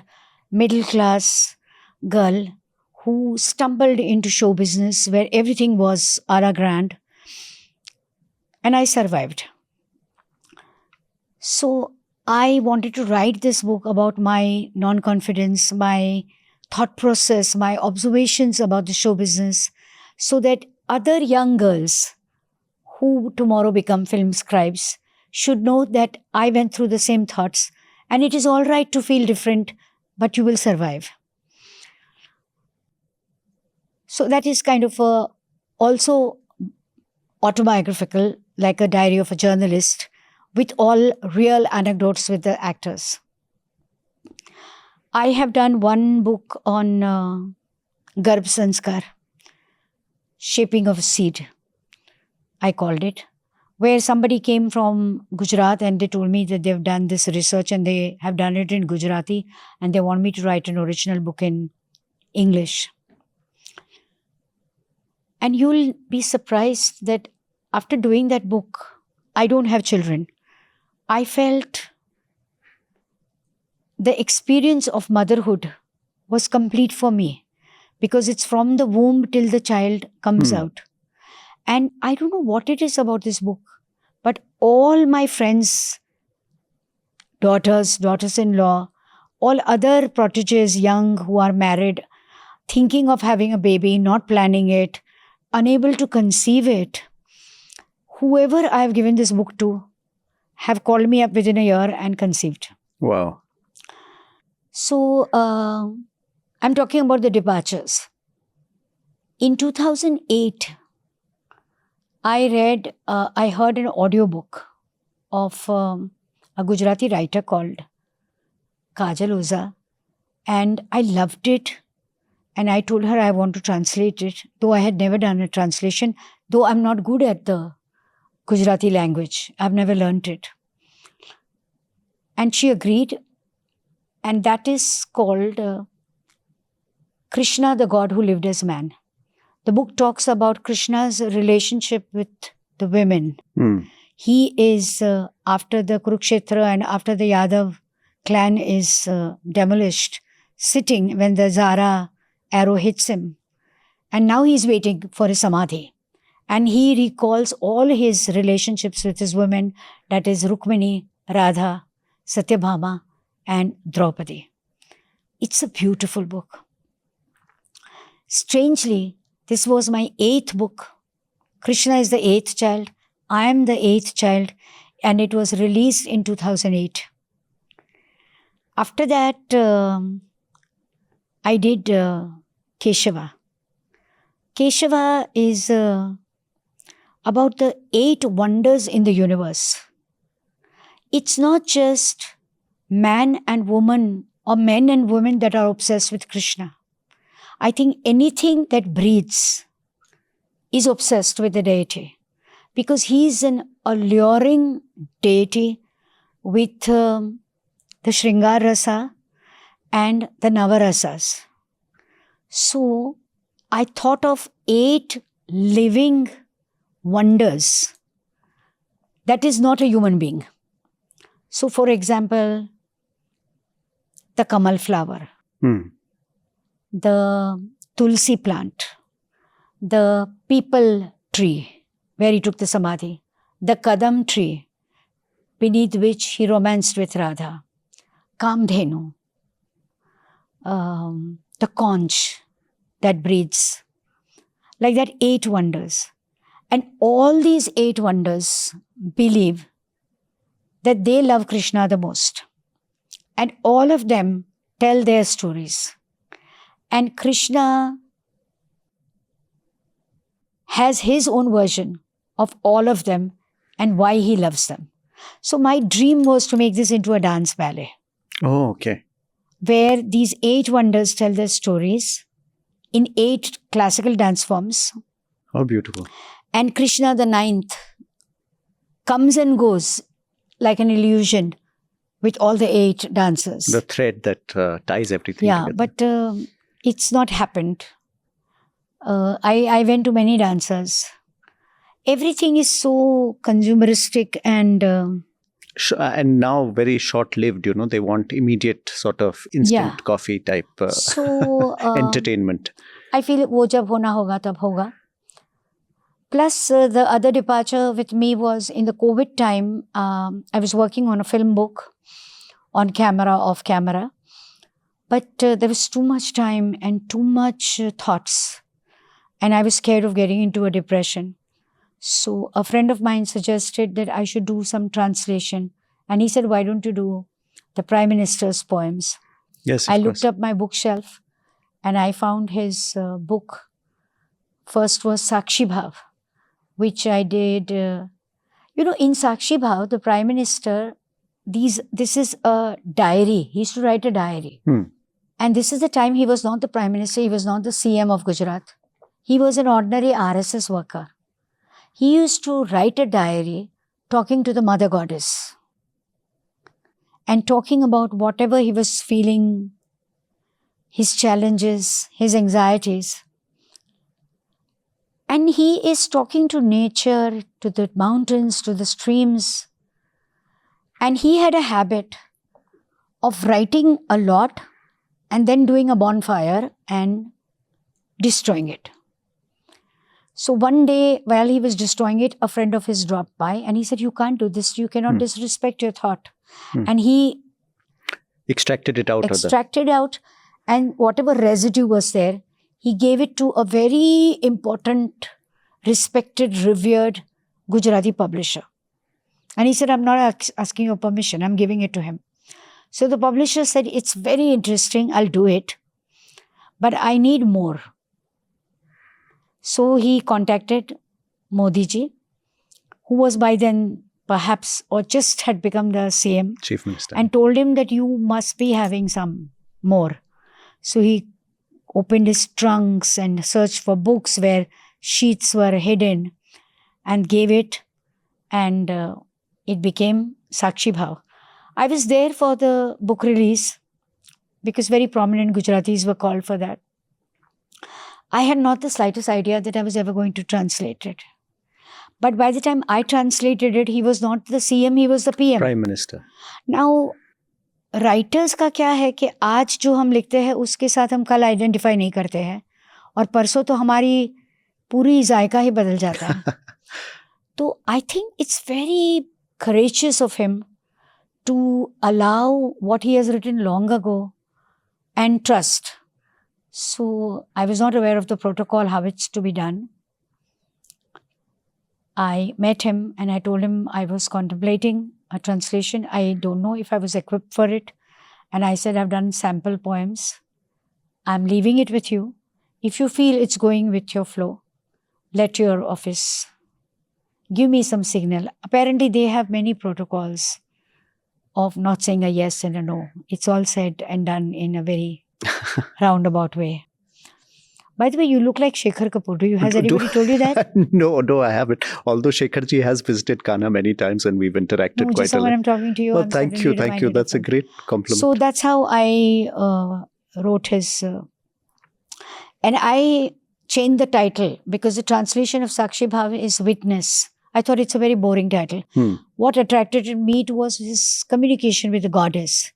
middle class girl who stumbled into show business where everything was a la grand, and I survived. So I wanted to write this book about my non confidence, my thought process, my observations about the show business, so that other young girls who tomorrow become film scribes should know that I went through the same thoughts, and it is all right to feel different, but you will survive. So that is kind of also autobiographical, like a diary of a journalist, with all real anecdotes with the actors. I have done one book on Garbh Sanskar, shaping of a seed, I called it, where somebody came from Gujarat and they told me that they've done this research and they have done it in Gujarati and they want me to write an original book in English. And you'll be surprised that after doing that book, I don't have children. I felt the experience of motherhood was complete for me because it's from the womb till the child comes out. And I don't know what it is about this book, but all my friends, daughters-in-law, all other proteges, young who are married, thinking of having a baby, not planning it, unable to conceive it, whoever I have given this book to have called me up within a year and conceived. Wow. So I'm talking about the departures. In 2008, I heard an audiobook of a Gujarati writer called Kajal Oza, and I loved it. And I told her I want to translate it, though I had never done a translation, though I'm not good at the Gujarati language. I've never learnt it. And she agreed. And that is called Krishna, the God who lived as man. The book talks about Krishna's relationship with the women. He is, after the Kurukshetra and after the Yadav clan is demolished, sitting when the Zara arrow hits him. And now he's waiting for his samadhi. And he recalls all his relationships with his women, that is Rukmini, Radha, Satyabhama, and Draupadi. It's a beautiful book. Strangely, this was my 8th book. Krishna is the 8th child. I am the 8th child. And it was released in 2008. After that, I did Keshava. Keshava is about the 8 wonders in the universe. It's not just man and woman or men and women that are obsessed with Krishna. I think anything that breathes is obsessed with the deity because he's an alluring deity with the Shringar Rasa and the Navarasas. So I thought of 8 living wonders that is not a human being. So for example, the Kamal flower, the Tulsi plant, the Peepal tree where he took the Samadhi, the Kadam tree beneath which he romanced with Radha, Kamdhenu, the conch that breathes, like that 8 wonders. And all these 8 wonders believe that they love Krishna the most. And all of them tell their stories. And Krishna has his own version of all of them and why he loves them. So my dream was to make this into a dance ballet. Oh, okay. Where these 8 wonders tell their stories in 8 classical dance forms. How beautiful. And Krishna the 9th comes and goes like an illusion with all the 8 dancers. The thread that ties everything Yeah, together. but it's not happened. I went to many dancers. Everything is so consumeristic and And now very short-lived, they want immediate sort of instant Yeah. coffee type so entertainment. I feel wo jab hona hoga tab hoga. Plus, the other departure with me was in the COVID time. I was working on a film book, on camera, off camera. But there was too much time and too much thoughts. And I was scared of getting into a depression. So a friend of mine suggested that I should do some translation. And he said, why don't you do the Prime Minister's poems? Yes, I of looked course. up my bookshelf and I found his book. First was Sakshi Bhav, which I did. In Sakshi Bhav, the Prime Minister, this is a diary. He used to write a diary. And this is the time he was not the Prime Minister, he was not the CM of Gujarat. He was an ordinary RSS worker. He used to write a diary talking to the Mother Goddess and talking about whatever he was feeling, his challenges, his anxieties. And he is talking to nature, to the mountains, to the streams. And he had a habit of writing a lot and then doing a bonfire and destroying it. So one day, while he was destroying it, a friend of his dropped by and he said, you can't do this. You cannot disrespect your thought. And he Extracted it out extracted out, and whatever residue was there, he gave it to a very important, respected, revered Gujarati publisher. And he said, I'm not asking your permission. I'm giving it to him. So the publisher said, it's very interesting. I'll do it. But I need more. So he contacted Modi ji, who was by then perhaps or just had become the CM, Chief Minister. and told him that you must be having some more. So he opened his trunks and searched for books where sheets were hidden and gave it, and it became Sakshi Bhav. I was there for the book release because very prominent Gujaratis were called for that. I had not the slightest idea that I was ever going to translate it. But by the time I translated it, he was not the CM, he was the PM. Prime Minister. Now, writers का क्या है कि आज जो हम लिखते हैं उसके साथ हम कल आइडेंटिफाई नहीं करते हैं और परसों तो हमारी पूरी जायका ही बदल जाता है. तो I think it's very courageous of him to allow what he has written long ago and trust. So I was not aware of the protocol, how it's to be done. I met him and I told him I was contemplating a translation. I don't know if I was equipped for it. And I said, I've done sample poems. I'm leaving it with you. If you feel it's going with your flow, let your office give me some signal. Apparently, they have many protocols of not saying a yes and a no. It's all said and done in a very roundabout way. By the way, you look like Shekhar Kapoor. Has anybody told you that? No, I haven't. Although Shekhar ji has visited Kana many times and we've interacted No, quite just a lot. when I'm talking to you, Well, I'm thank you. suddenly Thank you. reminded That's a of him. great compliment. So that's how I wrote his... and I changed the title because the translation of Sakshi Bhav is Witness. I thought it's a very boring title. What attracted me to was his communication with the goddess.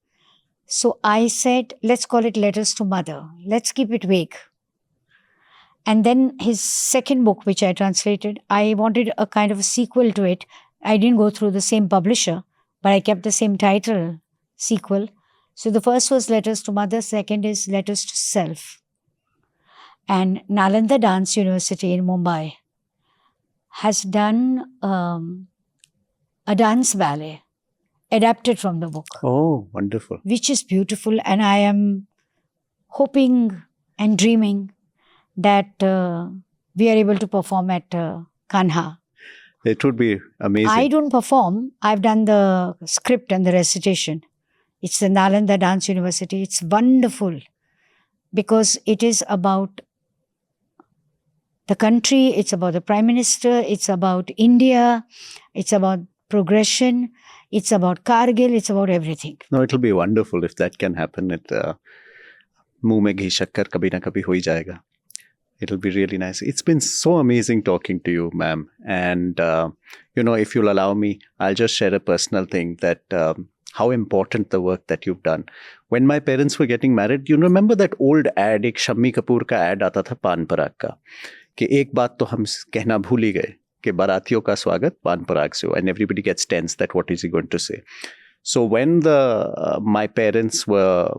So I said, let's call it Letters to Mother. Let's keep it vague. And then his second book, which I translated, I wanted a kind of a sequel to it. I didn't go through the same publisher, but I kept the same title, sequel. So the first was Letters to Mother, second is Letters to Self. And Nalanda Dance University in Mumbai has done a dance ballet adapted from the book. Oh, wonderful. Which is beautiful. And I am hoping and dreaming that we are able to perform at Kanha. It would be amazing. I don't perform. I've done the script and the recitation. It's the Nalanda Dance University. It's wonderful because it is about the country, it's about the Prime Minister, it's about India, it's about progression, It's about Kargil. It's about everything. No, it'll be wonderful if that can happen. मुंह में घी शक्कर कभी ना कभी हो ही जाएगा. It'll be really nice. It's been so amazing talking to you, ma'am. And, if you'll allow me, I'll just share a personal thing that how important the work that you've done. When my parents were getting married, you remember that old ad, एक शम्मी कपूर का ad आता था पान पराग का, कि एक बात तो हम कहना भूल ही गए कि बारातियों का स्वागत पान पराग से हो. And everybody gets tense that what is he going to say. So when my parents were,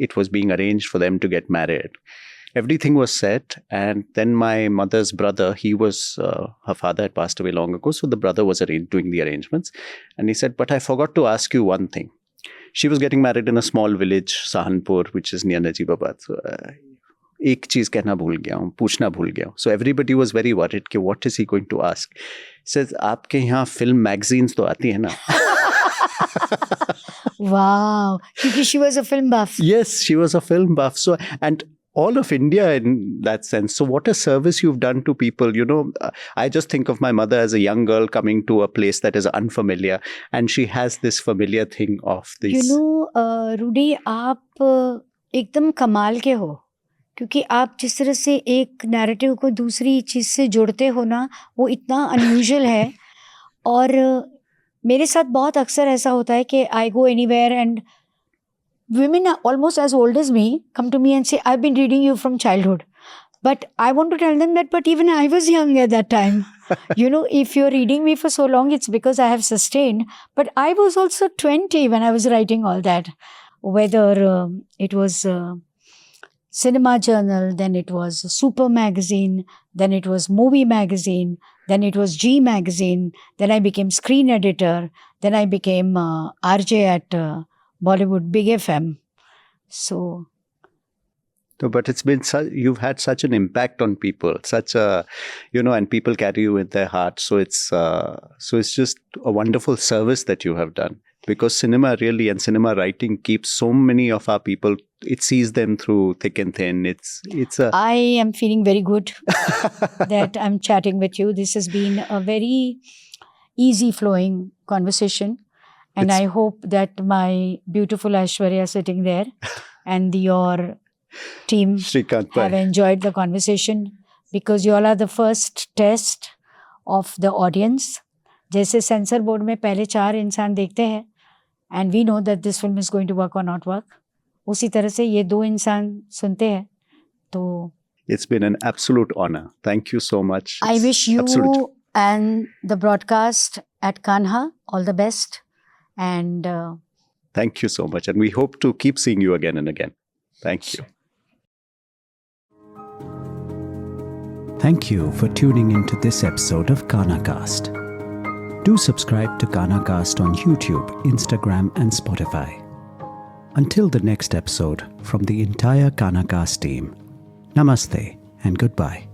it was being arranged for them to get married, everything was set, and then my mother's brother, her father had passed away long ago, so the brother was doing the arrangements, and he said, but I forgot to ask you one thing. She was getting married in a small village, Sahanpur, which is near Najibabad. So, एक चीज कहना भूल गया हूँ, पूछना भूल गया हूँ. So everybody was very worried कि what is he going to ask. He says, आपके यहाँ film magazines तो आती है ना? Wow. Because she was a film buff. Yes, she was a film buff. So, and all of India in that sense. So what a service you've done to people. I just think of my mother as a young girl coming to a place that is unfamiliar, and she has this familiar thing of this. Rudy, आप एकदम कमाल के हो, क्योंकि आप जिस तरह से एक नैरेटिव को दूसरी चीज़ से जोड़ते हो ना, वो इतना अनयूजुअल है. और मेरे साथ बहुत अक्सर ऐसा होता है कि I go anywhere and women are almost as old as me come to me and say, I've been reading you from childhood. But I want to tell them that, but even I was young at that time. If you're reading me for so long, it's because I have sustained. But I was also 20 when I was writing all that. Whether it was Cinema Journal, then it was Super Magazine, then it was Movie Magazine, then it was G Magazine, then I became screen editor, then I became RJ at Bollywood Big FM. So, no, but it's been you've had such an impact on people, and people carry you in their heart. So it's just a wonderful service that you have done, because cinema really and cinema writing keeps so many of our people. It sees them through thick and thin. I am feeling very good that I'm chatting with you. This has been a very easy flowing conversation. And I hope that my beautiful Aishwarya sitting there and your team have enjoyed the conversation, because you all are the first test of the audience. जैसे sensor board में पहले 4 इंसान देखते हैं and we know that this film is going to work or not work, उसी तरह से ये 2 इंसान सुनते हैं. तो it's been an absolute honor. Thank you so much. I wish you and the broadcast at Kanha all the best. And thank you so much. And we hope to keep seeing you again and again. Thank you. Thank you for tuning into this episode of KanaCast. Do subscribe to KanaCast on YouTube, Instagram, and Spotify. Until the next episode, from the entire KanaCast team, namaste and goodbye.